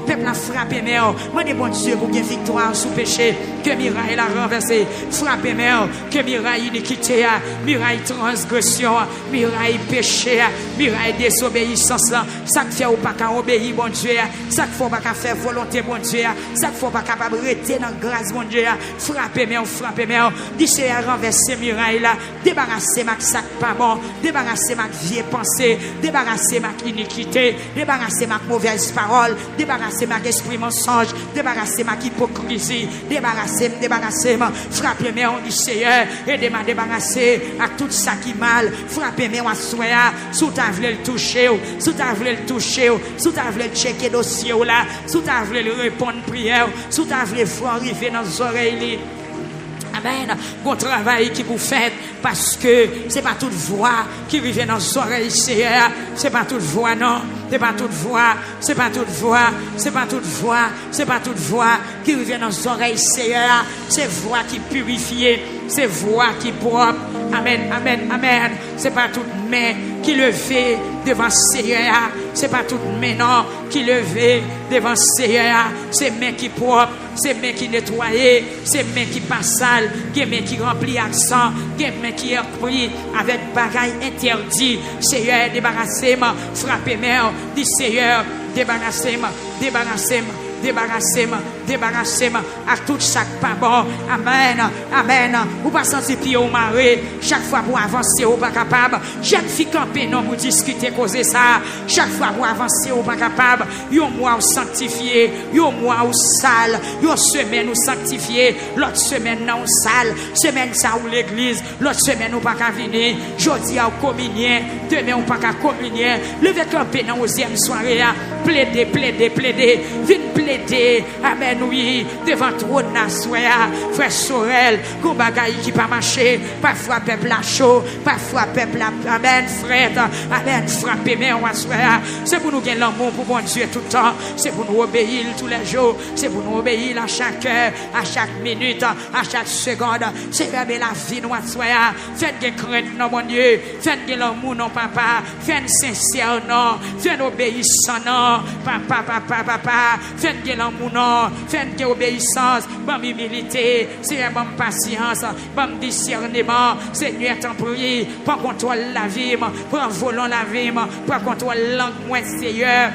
peuple a frappé mère, moi des bon Dieu pour qu'il y ait victoire sous péché, que muraille la renverser, frappé mère, que muraille iniquité à, muraille transgression, muraille péché à, muraille désobéissance là, ça que fait ou pas qu'à obéir bon Dieu, ça que faut pas qu'à faire volonté bon Dieu, ça que faut pas capable rester dans grâce bon Dieu, frappez mère, dis renverser muraille là, débarrasser ma sac pas bon, débarrasser ma vieille pensée, débarrasser ma iniquité, débarrasser ma mauvaise parole, débarrasser ma esprit mensonge, débarrasser ma hypocrisie, débarrasser, frappez-moi, on dit Seigneur, aidez-moi à débarrasser à tout ça qui mal, frappez-moi, soya, sous ta voulu le toucher, sous ta voulu le toucher, sous ta voulu checker dossier là, sous ta voulu répondre prière, sous ta voulu voir arriver dans nos oreilles. Amen. Bon travail qui vous faites parce que c'est pas toute voix qui revient dans nos oreilles, Seigneur. C'est pas toute voix, non. C'est pas toute voix. C'est pas toute voix. C'est pas toute voix. C'est pas toute voix qui revient dans nos oreilles, Seigneur. C'est voix qui purifie. C'est voix qui propre. Amen, amen, amen. C'est pas toute main qui levée devant Seigneur. C'est pas toute main, non, qui levée devant Seigneur. C'est main qui propre. C'est main qui nettoyée, c'est main qui pas sale, c'est main qui remplit accent, c'est main qui est pris avec bagaille interdit. Seigneur, débarrassez-moi, frappez-moi, dit Seigneur, débarrassez-moi, débarrassez-moi. Débarrassez-moi, débarrassez-moi à tout chaque pas bon. Amen, amen. Ou pas sentir pied au marais. Chaque fois pour avancer, ou pas capable. Jeune fille campée, non, pour discuter, causer ça. Chaque fois pour avancer, ou pas capable. Yon mois ou sanctifié, yon mois ou sale, yon semaine ou sanctifié, l'autre semaine non sale, semaine ça ou l'église, l'autre semaine ou pas qu'à venir. Jeudi ou communion, demain ou pas qu'à communion. Levez campé dans 11e soirée, plaider, plaider, plaider. Vite plaider, amen, oui, devant trop de nasoya, frère Sorel, qu'on bagaille qui pas marcher, parfois peuple à chaud, parfois peuple à, amen, frère, amen, frappez, mais on va soya. C'est pour nous gagner l'amour pour bon Dieu tout le temps, c'est pour nous obéir tous les jours, c'est pour nous obéir à chaque heure, à chaque minute, à chaque seconde, c'est vraiment la vie, nous, soya. Faites des craintes, non, mon Dieu, faites de l'amour, non, papa, faites sincère, non, faites obéissant, non, papa, papa, papa, faites de l'amour, non, faites de obéissance, bonne humilité, c'est une bonne patience, bon discernement, Seigneur, t'en prie, prends contrôle la vie, prends volant la vie, prends contrôle langue, moi, Seigneur.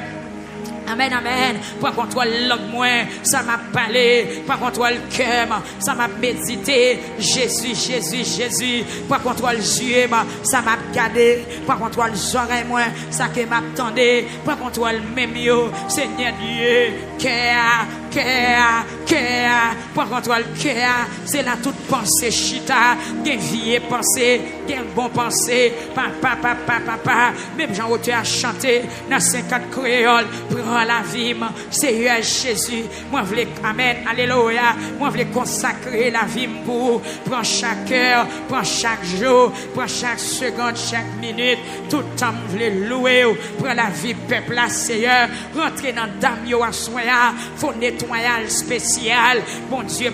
Amen, amen. Prends contrôle langue moins, ça m'a parlé. Prends contrôle cœur, ça m'a médité. Jésus, Jésus, Jésus. Prends contrôle yeux, ça m'a gardé. Prends contrôle oreilles moins, ça que m'attendait. Prends contrôle même yo, Seigneur Dieu. Cœur, cœur, cœur. Prends contrôle cœur. C'est là toute pensée chita. Gen vieille pensée, gen bon pensée. Papa, papa, papa. Même Jean Auteur a chanté dans 50 créoles. Prends la vie, Seigneur Jésus. Moi, je voulais, amen, alléluia. Moi, je voulais consacrer la vie pour. Prends chaque heure, prends chaque jour, prends chaque seconde, chaque minute. Tout le temps, je voulais louer. Prends la vie, peuple, là, Seigneur. Rentrez dans dame, yo, à soya. Faut nettoyage spécial. Bon Dieu,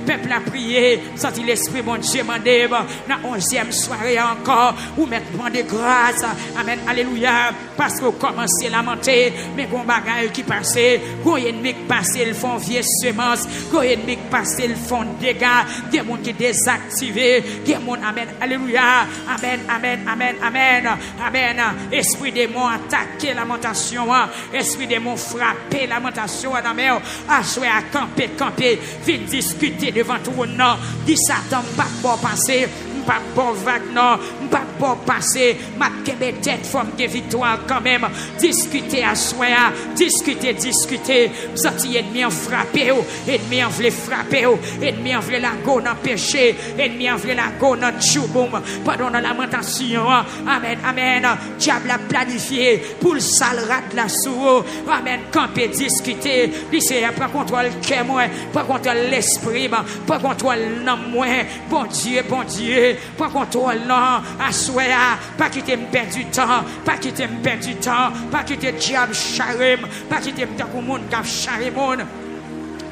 peuple a prié. Sorti l'esprit, bon Dieu, mandé. Dans 11e soirée encore. Ou mettre de grâce. Amen, alléluia. Parce que vous commencez à lamenter. Mais qu'on bagaille qui passe, qu'on ennemi qui passe, ils font vieille semence, qu'on ennemi qui passe, ils font dégâts, il y a des gens qui désactivés, il y a des gens, amen, alléluia, amen, amen, amen, amen, amen, esprit démon attaquer lamentation, esprit démon frapper lamentation, amen, assoyer à camper, vite discuter devant tout le monde, dit Satan, pas bon passer, pas bon vague, non, pas bon passer, ma kebe tête, forme de victoire quand même, discuter à soi, discuter, sorti ennemi en frappé, ennemi en voulait frapper, ennemi en voulait la go dans péché, ennemi en voulait la go dans chouboum, pardon dans lamentation, amen, amen, diable a planifié pour le sale rat la sous, amen, camper, discuter, lycée, prends contrôle cœur moi, prends contrôle l'esprit, prends contrôle l'homme moi, bon Dieu, prends contrôle non, à soi, pas quitter me perdre du temps, pas quitter me perdre du temps, pas quitter diable charem, pas quitter me temps monde qui charem.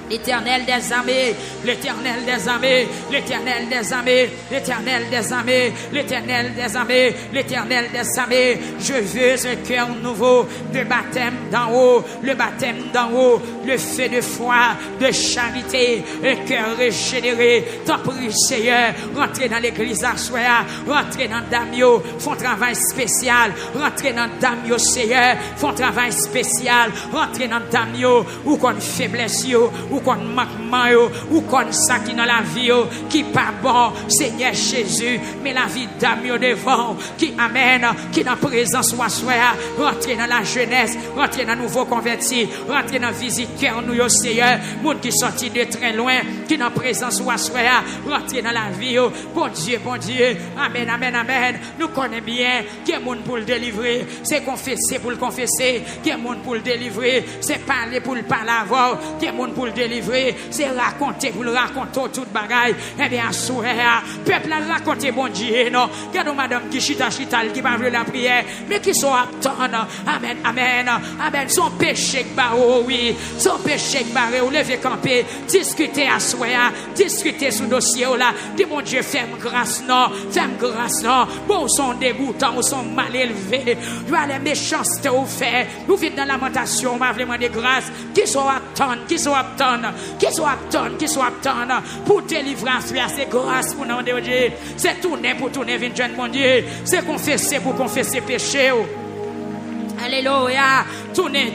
L'Éternel des armées, l'Éternel des armées, l'Éternel des armées, l'Éternel des armées, l'Éternel des armées, l'Éternel des armées. Je veux un cœur nouveau, de baptême d'en haut, le baptême d'en haut, le feu de foi, de charité, un cœur régénéré. T'en prie, Seigneur, rentrez dans l'église à soir, rentrez dans Damio, font travail spécial, rentrez dans Damio, Seigneur, font travail spécial, rentrez dans Damio, ou qu'on faiblesse, ou qu'on manquement, ou qu'on ça qui dans la vie, qui pas bon, Seigneur Jésus, mais la vie d'âme devant, qui amène, qui dans présence ou soir, rentrer dans la jeunesse, rentrer dans nouveau converti, rentrer dans visiteur nous, Seigneur, monde qui sorti de très loin, qui dans présence ou soir, rentrer dans la vie, bon Dieu, amen, amen, amen, nous connaissons bien, qui est monde pour le délivrer, c'est confesser pour le confesser, qui est monde pour le délivrer, c'est parler pour le parler avant, qui est monde pour le délivrer, délivrer, c'est raconter pour le raconter toute bagaille. Eh bien, soeur, peuple a raconté bon Dieu, non? Regardez madame qui chita, qui va la prière, mais qui sont attendre. Amen, amen, amen. Son péché, oui, son péché, ou lever camper, discuter à soeur, discuter sur dossier, là. Dis mon Dieu, fais-moi grâce, non? Fais-moi grâce, non? Bon, sont dégoûtants, ou sont mal élevés. Je vais les méchancetés au fait. Nous vivons dans la lamentation, on va vraiment de grâce. Qui sont attendre, qui sont attendre, qui sont attendre, qui sont attendre pour délivrance, c'est grâce pour nous, Dieu. C'est tourner pour tourner, venir mon Dieu. C'est confesser pour confesser péché. Alléluia. Tournez,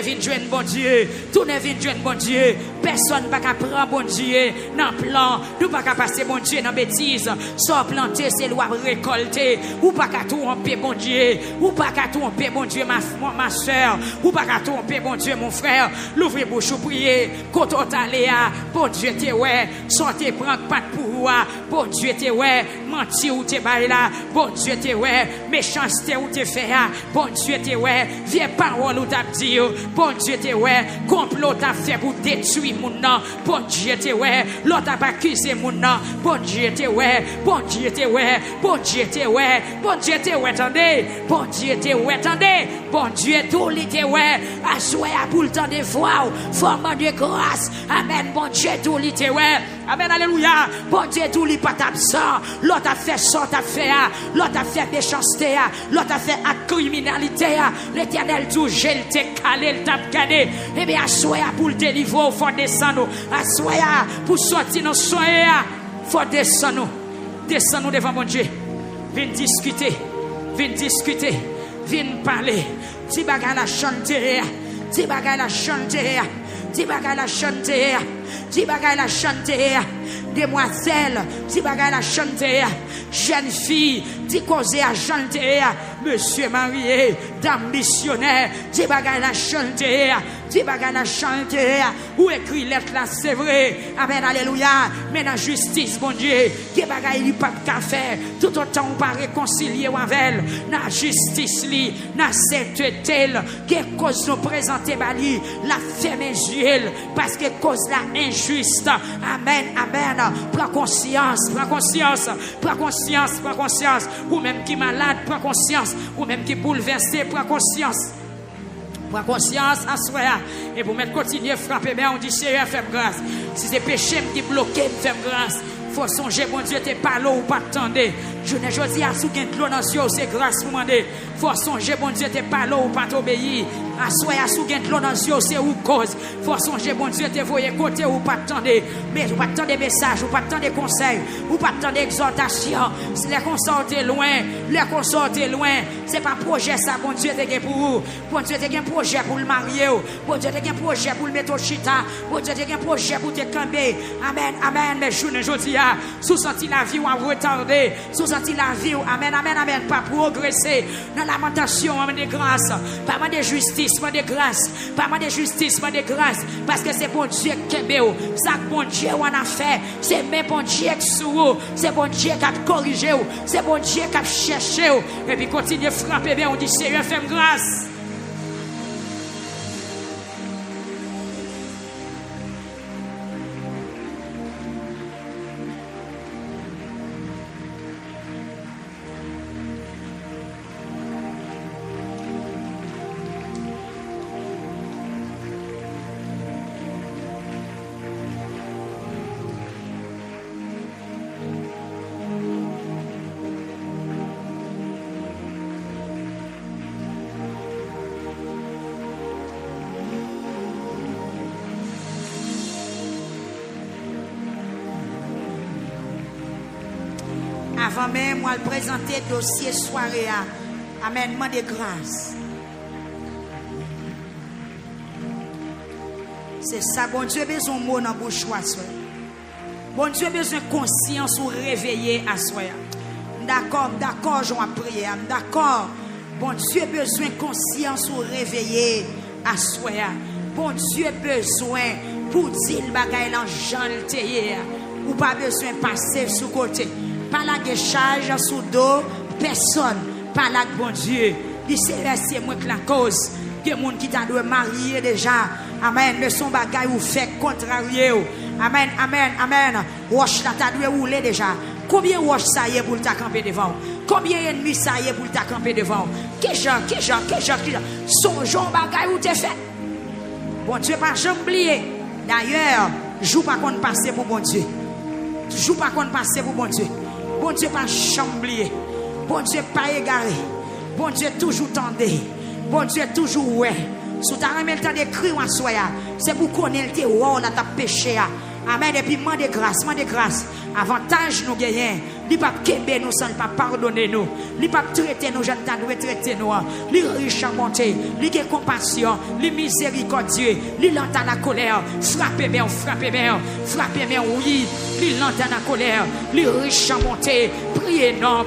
vite joindre bon Dieu. Tournez, vite joindre bon Dieu. Personne ne va prendre bon Dieu dans le plan. Nous ne pouvons pas passer bon Dieu dans la bêtise. Sans planter, c'est loi récolter. Ou pas qu'à tromper bon Dieu. Ou pas qu'à tromper bon Dieu, ma soeur. Ou pas qu'à tromper bon Dieu, mon frère. L'ouvrez bouche ou prier. Quand on t'allait, bon Dieu t'es ouais. Sortez, prendre pas de pouvoir. Bon Dieu t'es ouais. Mentir ou t'es bail là. Bon Dieu t'es ouais. Méchanceté ou t'es fait. Bon Dieu t'es ouais. Vieux parole ou t'as dit. Bon Dieu t'es ouais. Complot t'as fait pour détruire mon nom. Bon Dieu t'es ouais. L'autre a pas accusé mon nom. Bon Dieu t'es ouais. Bon Dieu t'es ouais. Bon Dieu t'es ouais. Bon Dieu t'es ouais. Attendez. Bon Dieu t'es ouais. Attendez. Bon Dieu tout l'était ouais. Assoyez pour le temps de voir. Forme de grâce. Amen. Bon Dieu tout l'était ouais. Amen. Alléluia. Bon Dieu tout l'est pas absent. L'autre a fait ça, t'as fait. L'autre a fait méchanceté. L'autre a fait acte criminalité. L'Éternel tout gel t'es calé, le t'a gagné. Eh bien, assoyez pour le délivrer. Il faut descendre. Assoyez pour sortir nos soins. Il faut descendre. Descendre devant mon Dieu. Viens discuter. Viens discuter. Viens parler. Ti bagay la chanter. Ti bagay la chanter. Ti bagay la chanter. Ti bagay la chanter. Demoiselle, ti bagay la chanter. Jeune fille, ti cause à chanter. Monsieur marié, dame missionnaire, ti bagay la chanter. Ti bagay la chanter. Ou écrit lettre là, c'est vrai. Amen, alléluia. Mais dans justice, bon Dieu, qui bagay li pas de faire. Tout autant on pas réconcilier avec elle. Dans justice li, dans sainteté, qui cause nous présenter bali, la ferme yeux, parce que cause la injuste. Amen, amen. Prends conscience, prends conscience, prends conscience, prends conscience. Ou même qui malade, prends conscience. Ou même qui bouleversé, prends conscience. Prends conscience à soi. Et pour mettre continuer à frapper, mais on dit Seigneur, fais grâce. Si c'est péché qui bloque, fais grâce. Faut songer, bon Dieu, t'es pas là ou pas t'attendre. Je ne dis à sous de l'eau dans les yeux, c'est grâce pour demander. Faut songer, bon Dieu, t'es pas là ou pas t'obéir. À soi, à sous de l'eau dans les yeux, c'est où cause. Faut songer, bon Dieu, t'es voyé côté ou pas t'attendre. Mais ou pas t'attendre des messages, ou pas t'attendre des conseils, ou pas t'attendre des exhortations. Si les consortés loin, les consortés loin, c'est pas projet ça, bon Dieu, t'es pour vous. Bon Dieu, t'es un projet pour le marier. Bon Dieu, t'es un projet pour le mettre au chita. Bon Dieu, t'es un projet pour te camper. Amen, amen, mais je ne dis pas. Sous senti la vie ou à retarder, sous senti la vie ou amen, amen, amen, pas progresser dans la lamentation, amen de grâce, pas mal de justice, pas de grâce, pas mal de justice, pas de grâce, parce que c'est bon Dieu qui est ça bon Dieu on a fait, c'est même bon Dieu qui sous, c'est bon Dieu qui a corrigé, c'est bon Dieu qui a cherché, et puis continue à frapper bien, on dit Seigneur, fais grâce. Avant même, moi, le présenter dossier soirée à amènement de grâce. C'est ça, bon Dieu, besoin de mots dans la bouche. Bon Dieu, besoin de conscience ou réveiller à soi. D'accord, d'accord, je vais prier. D'accord. Bon Dieu, besoin de conscience ou réveiller à soi. Bon Dieu, besoin pour dire le bagage en janté. Ou pas besoin de passer sous côté. Pas la charge sous dos, personne. Pas la bon Dieu. Il s'est resté moins que la cause. Que les gens qui t'a dû marier déjà. Amen. Mais son bagay ou fait contrarier. Amen, amen, amen. Roche la ta dû rouler déjà. Combien roche ça y est pour ta camper devant? Combien ennemis ça y est pour ta camper devant? Quel genre? Son genre bagay ou t'es fait? Bon Dieu, pas jamais oublier. D'ailleurs, joue pas qu'on passe pour bon Dieu. Joue pas qu'on passe pour bon Dieu. Bon Dieu, pas jamais oublier. Bon Dieu, pas égaré. Bon Dieu, toujours tendé. Bon Dieu, toujours ouais. Si tu as le temps d'écrire en soi, c'est pour connaître tes rôles, ta péché. Amen. Et puis, demande grâce. Avantage nous gagnons. Il ne peut pas kembe nous sans pas pardonner nous. Il ne peut pas traiter nous, je ne dois traiter nous. Il est riche en bonté. Il a compassion. Il est miséricordieux. Il entend la colère. Frappez bien, oui. Il entend la colère. Il est riche en bonté. Priez non.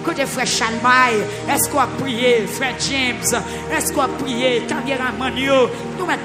Côté frère Chalmaille, est-ce qu'on a prié? Frère James, est-ce qu'on a prié? Caméra Manio, nous mettons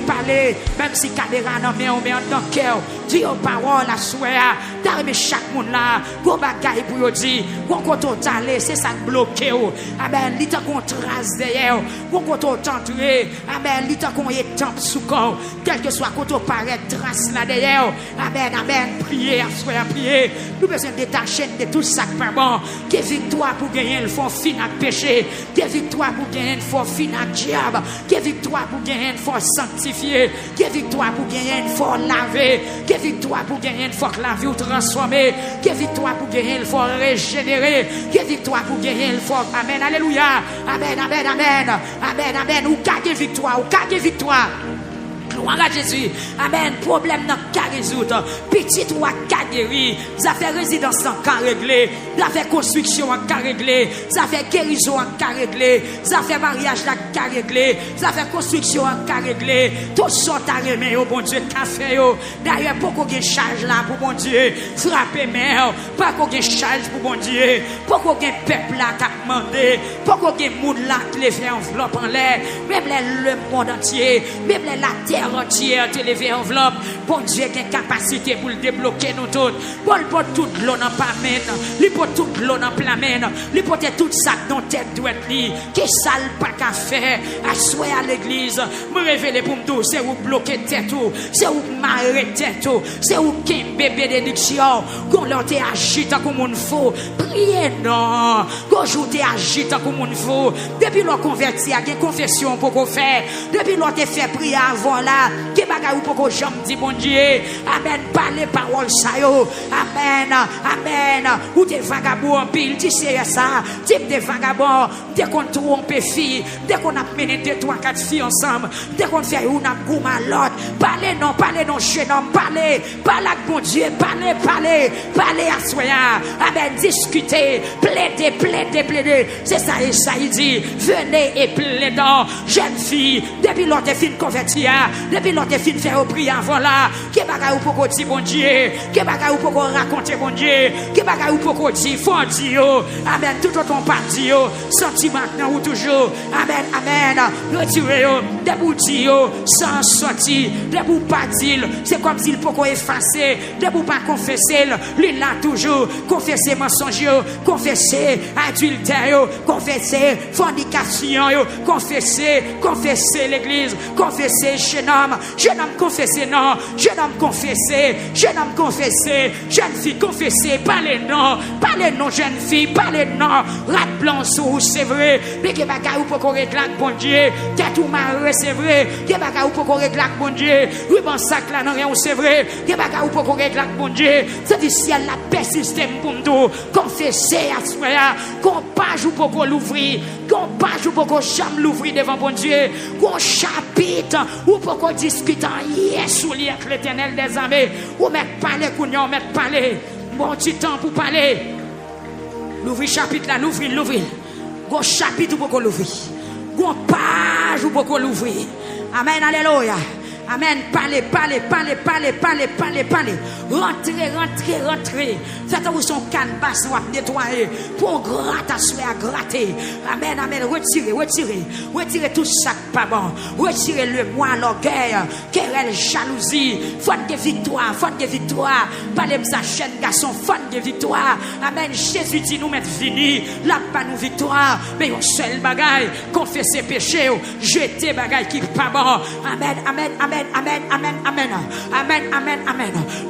parler. Même si caméra non, mais on met en dans cœur. Dis aux paroles à souhait. D'arriver chaque monde là. Go bagay pour yo di, gon koto tale, c'est ça bloqué. Amen, li ta kon trace derrière. Gon koto tentoué. Amen, li ta kon étampe sous corps. Quel que soit koto paraît trace là derrière. Amen, priez, priez. Nous besoin détacher de tout ça pas bon. Que victoire pour gagner le fond fin à péché. Que victoire pour gagner le fond fin à diable. Que victoire pour gagner le fond sanctifié. Que victoire pour gagner le fond laver. Que victoire pour gagner le fond laver ou transformer. Que victoire pour gagner le fort régénérer. Que victoire pour gagner le fort. Amen. Alléluia. Amen. Ou kage victoire. Gloire à Jésus. Amen. Problème n'a qu'à résoudre. Petit ou à qu'à guérir. Ça fait résidence en qu'à régler. Ça fait construction en qu'à régler. Ça fait guérison en qu'à régler. Ça fait mariage en qu'à régler. Ça fait construction en qu'à régler. Tout ça t'a remis au bon Dieu qu'a fait. D'ailleurs, pour qu'on ait charge là pour bon Dieu. Frappez mère. Pas qu'on ait charge pour bon Dieu. Pour qu'on ait peuple là qui a demandé. Pour qu'on ait monde là qui les fait enveloppe en l'air. Même le monde entier. Même la terre entière te lever enveloppe. Bon Dieu qui a capacité pour le débloquer nous tous. Pour toute l'eau dans pas mène. Lui pour toute l'eau dans plein mène. Lui pour tout ça dans tête doit être li. Qui sale pas qu'à faire. Assoyer à l'église. Me révéler pour me dire c'est où bloquer tête ou. C'est où marrer tête ou. C'est où qui bébé bénédiction. Qu'on leur te agite comme on faut. Priez non. Qu'on joue te agite comme on faut. Depuis l'on converti à une confession pour qu'on fait. Depuis l'on te fait prier avant là. Qui bagay ou poko jam di bon Dieu. Amen. Parlez parole sa yo. Amen. Ou des vagabonds en pile. Tu sais ça. Type de vagabonds. Dès qu'on trompe filles. Dès qu'on a mené 2, 3, 4 filles ensemble. Dès qu'on fait une goum à l'autre. Parlez non, jeune homme. Parlez avec bon Dieu. Parlez à soya. Amen. Discutez. Plaidez. C'est ça et ça il dit. Venez et plaidons. Jeune fille. Depuis l'autre fin convertie. Depuis l'autre fin faire prier avant là. Qui bagay ou poko di bon Dieu. Qui bagay ou poko raconter bon Dieu. Qui bagay ou poko di faut dire. Amen. Tout autant pas dire. Senti maintenant ou toujours. Amen. Retirez debout dire sans sortir. Debout pas dire. C'est comme s'il poko effacer. Debout pas confesser. Lui là toujours. Confesser mensonge. Confesser adultère. Confesser fornication. Confesser l'église. Confesser jeune homme confesser non, jeune homme confesser, jeune fille confesser, parlez non, jeune fille, parlez non, rat blanc sous, c'est vrai, mais que bagay ou pour régler bon Dieu, t'es tout marre, c'est vrai, que bagay ou pour régler bon Dieu, oui bon sac là non rien, c'est vrai, que bagay ou pour régler bon Dieu, c'est du ciel la paix système pour nous, confesser à soi, qu'on page ou pour l'ouvrir, qu'on page ou pour jamais l'ouvrir devant bon Dieu, qu'on chapitre ou pour qu'on discute en yes ou avec l'Éternel des armées, ou mettre parler, qu'on mettre parler, bon petit temps pour parler. L'ouvrir chapitre là, l'ouvrir. Gon chapitre ou pour qu'on l'ouvrir. Gon page ou pour qu'on l'ouvrir. Amen, alléluia. Amen. Parlez. Rentrez. Faites vous son canvas ou nettoyer. Pour gratter à gratter. Amen. Retirez tout ça pas bon. Retirez le moi, l'orgueil, querelle, jalousie, faute de victoire. Parlez de sa chaîne, garçon, faute de victoire. Amen. Jésus dit nous mettre fini. Là, pas nous victoire. Mais on seul bagaille. Confesser péché. Jeter bagaille qui pas bon. Amen.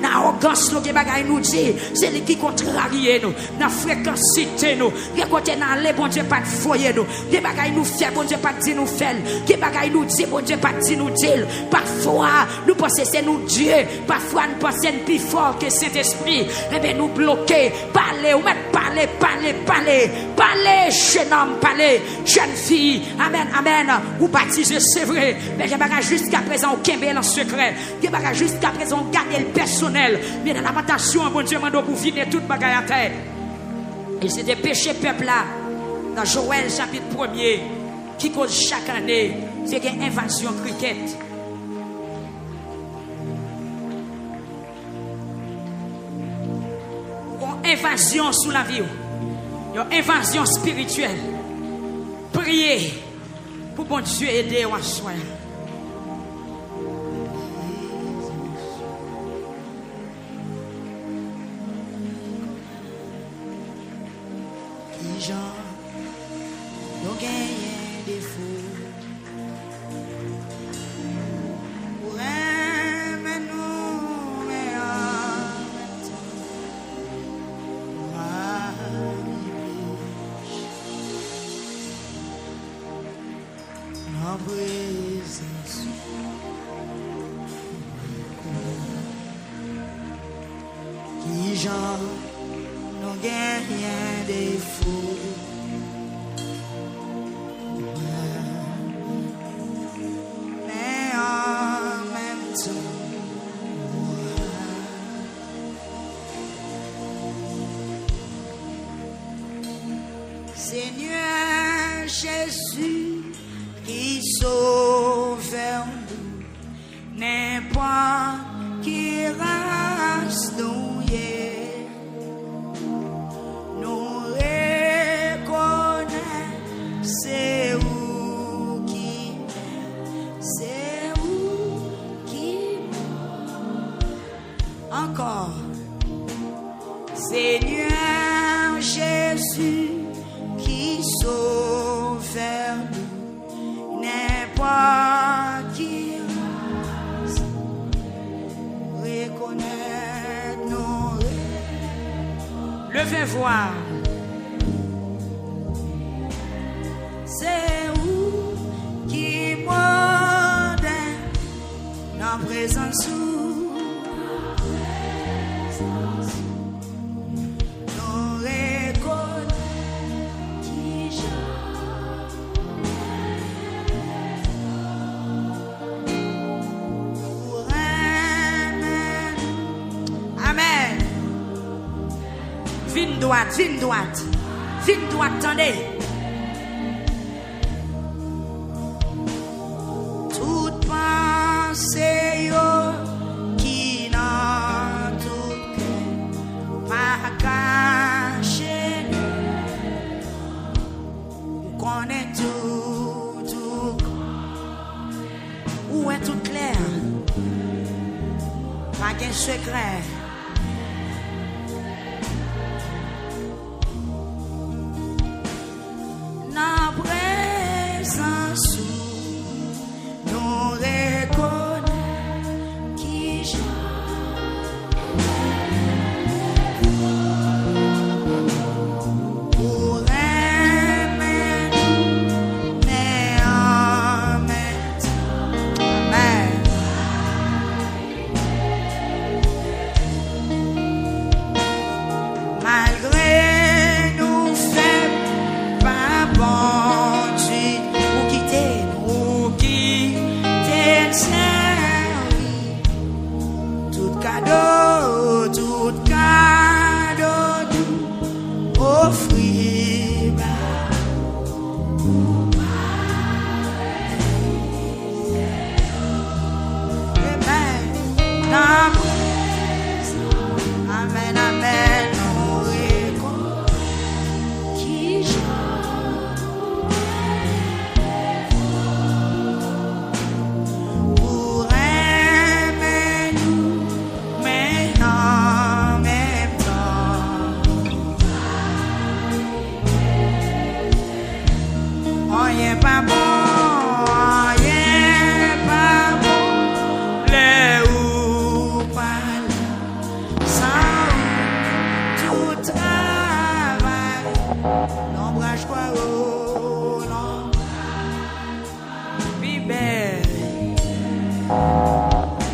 L'arrogance, nous, bagaille nous dit, c'est lui qui contrarie nous. La fréquencité nous. Qui côté dans les bon Dieu pas de foyer nous. Qui bagaille nous fait, bon Dieu pas dit nous fait. Qui bagaille nous dit, bon Dieu pas dit nous dit. Parfois, nous pensons c'est nous Dieu. Parfois, nous pensons plus fort que Saint-Esprit. Eh bien, nous bloquer. Parlez, ou même parlez. Jeune homme, parlez. Jeune fille. Amen. Ou baptisez, c'est vrai. Mais il y a jusqu'à présent, aucun bien en secret. Il y a jusqu'à présent, garder le personnel. Mais dans lamentation, bon Dieu, m'a pour finir toute bagaille à terre. Et c'est des péchés peuple là. Dans Joël chapitre 1er, qui cause chaque année, c'est une invasion cricket. Une invasion sous la vie. Une invasion spirituelle. Priez pour bon Dieu aider à soi. Qui gens nous gagnent des fous pour aimer nous mais en présence qui gens nous gagnent des fous. Mais en même temps, Seigneur Jésus qui sauve nous, n'importe qui reste nous. Encore, Seigneur Jésus qui sauve nous, n'importe qui reconnaître nos rêves. Levez voir. C'est où qui moderne dans présence où Vine droite, attendez. Toute pensée qui n'a tout cœur, pas caché. On connaît tout. Où est tout clair? Pas qu'un secret. rien pas bon, rien pas bon. Les ou pas là, sans tout travail. L'ombrage quoi, oh, l'ombrage. Puis belle,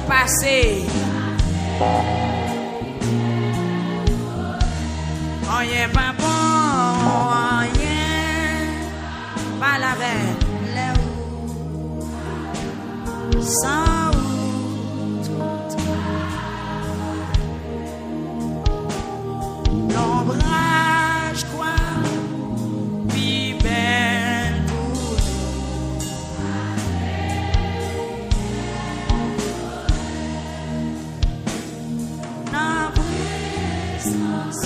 passé. Rien pas bon, rien pas la veille, sans tout l'ombrage quoi, puis belle pour nous. La présence.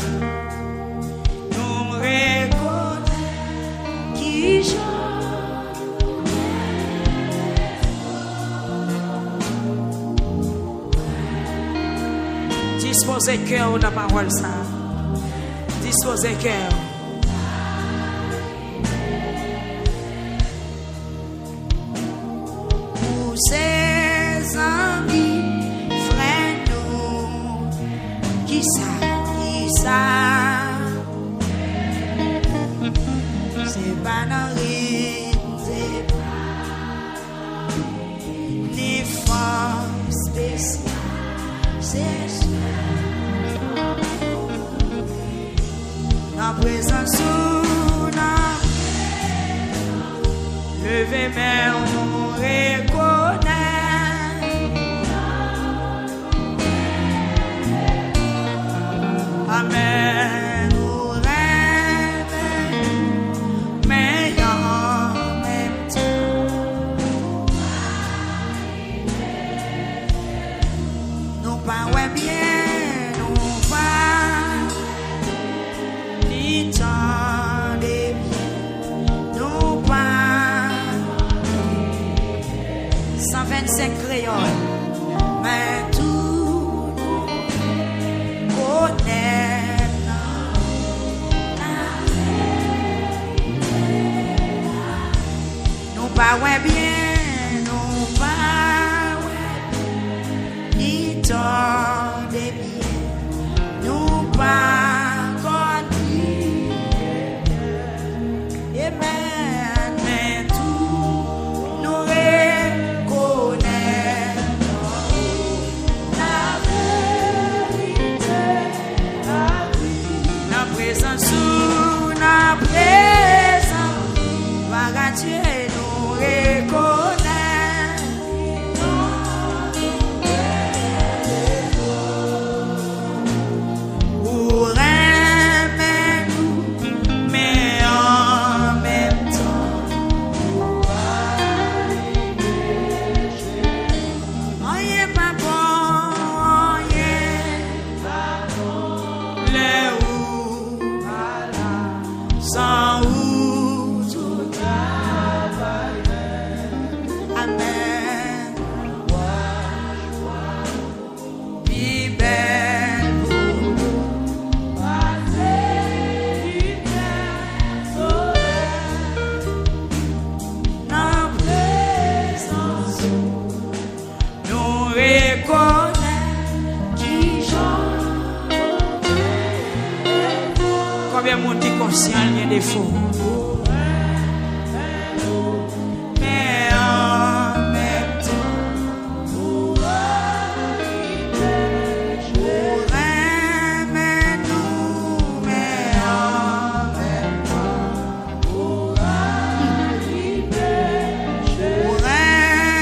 Disposez cœur dans la parole ça. Disposez cœur. Pour ses amis, frères nous, qui ça, c'est pas dans rythme, c'est pas ni forme spéciale, c'est la présence où levez main, on reconnaît. Amen. Nous rêvons, mais en même temps, nous parlons bien, nous parlons. Tendez bien, nous pas 125 créoles, mais tout connaît nous pas ouais bien, nous pas ouais, ni tendez bien, nous pas. Combien de monde qui est conscient il y a des défauts? Mais en même temps, pour aimer nous, mais en même temps, pour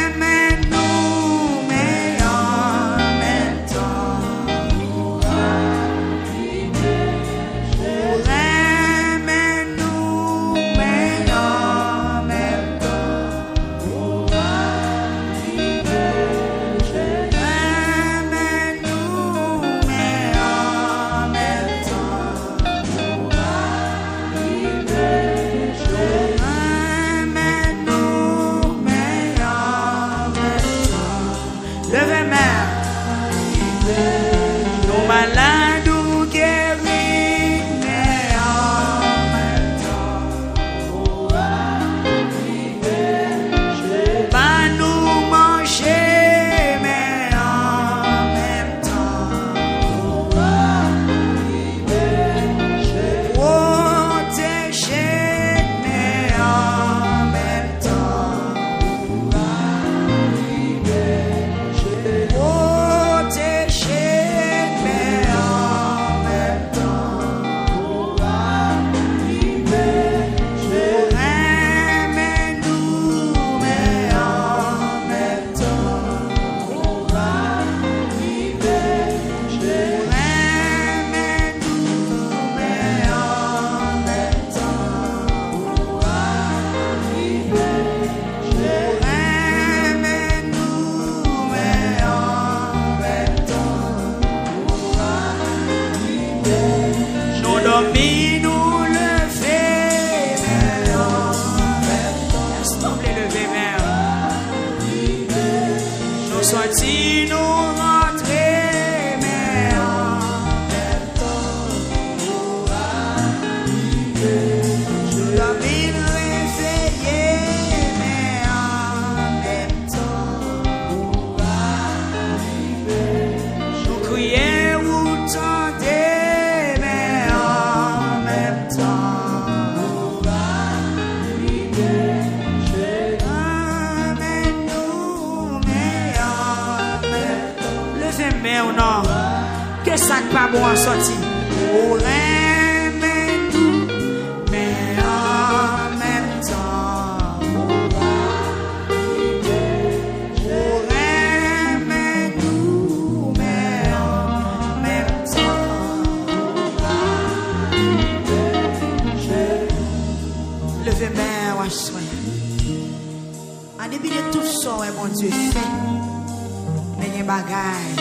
aimer nous, mais en même temps, pour aimer nous. pas bon en sortie. Ou remet tout, mais en même temps, ou remet tout, mais en même temps, levez main ou soin. En début de tout ça, mon Dieu fait, mais il y a des bagailles.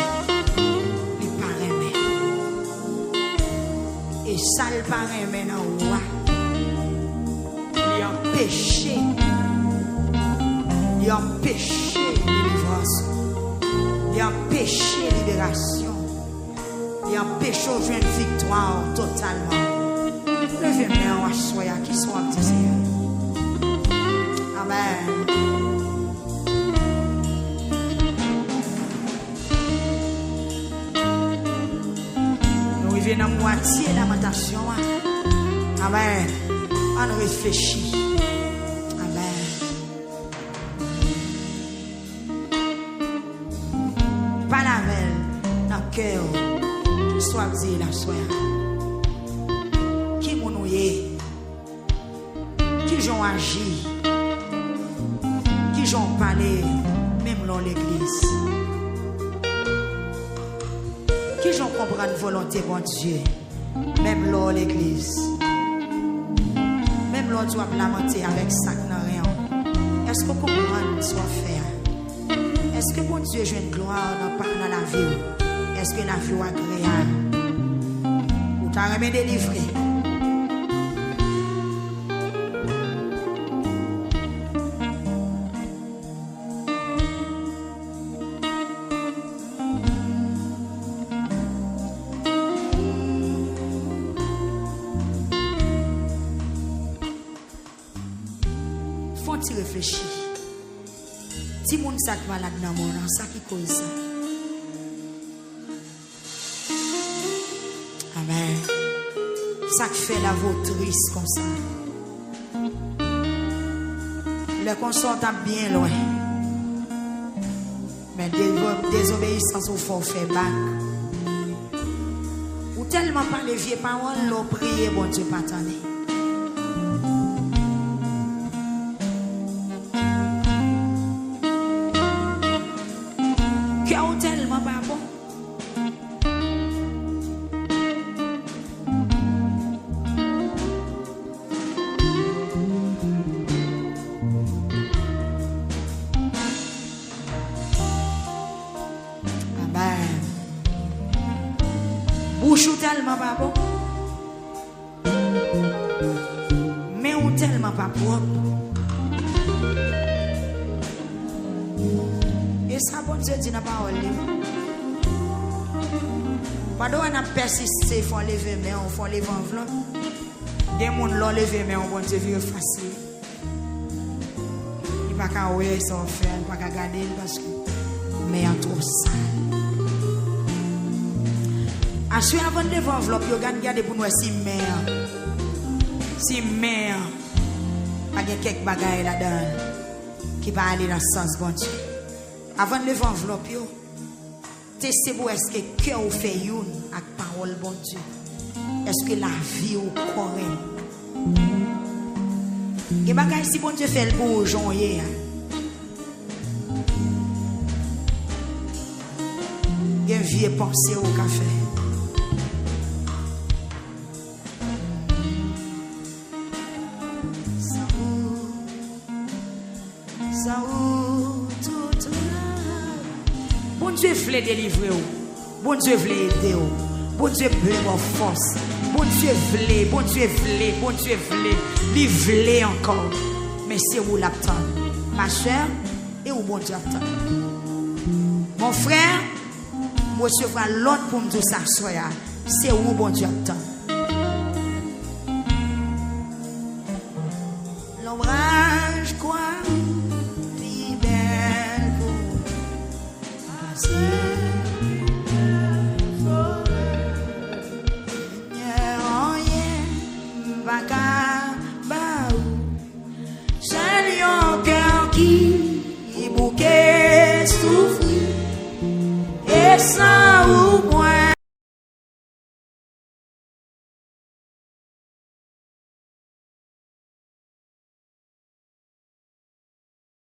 Et ça le paraît maintenant, il empêche délivrance, il empêche libération, il empêche une victoire totalement. Levez-moi en soya qui soit petit. Amen. Dans la moitié de lamentation. Amen. On réfléchit. Amen. Pas la veille dans le cœur. Soit dit la soirée. Qui m'ont noué? Qui ont agi? Qui ont parlé? Même dans l'église. Qui j'en comprends une volonté, bon Dieu, même là l'église, même là tu vas lamenter avec ça qui n'a rien. Est-ce que vous comprenez ce qu'on fait? Est-ce que bon Dieu joue une gloire dans la vie? Est-ce que la vie est agréable? Ou t'as remis délivré? Faut-il réfléchir? Si mon sac malade dans mon âme, ça qui cause ça. Amen. Ça qui fait la vautrice comme ça. Le consort est bien loin. Mais désobéissance au forfait bac. Ou tellement pas les vieilles paroles, l'ont prié, bon Dieu, pas t'en est. Bouche ou tellement pas bon, mais ou tellement pas propre. Et ça, bon Dieu dit dans la parole. Pendant qu'on a persisté, il faut lever mais on faut lever enveloppe. Des gens l'ont levé mais on bon Dieu vire facile. Il ne va pas ouer son frère, il ne va pas garder parce que mais en trop sale. Ensuite, avant de lever enveloppe, il y a garder pour nous si mère, il y a quelques bagailles là-dedans qui va aller dans le sens bon Dieu. Avant de lever enveloppe, testez vous est-ce que le cœur fait une avec parole bon Dieu. Est-ce que la vie est correcte? Il y a des bagailles si bon Dieu fait le beau journée. Il y a une vieille pensée au café. Bon Dieu voulait délivrer, bon Dieu voulait aider, bon Dieu voulait avoir force, bon Dieu voulait, il voulait encore. Mais c'est où l'attend, ma soeur, et où bon Dieu attend. Mon frère, moi je vois l'autre pour me dire ça, c'est où bon Dieu attend. L'ombrage.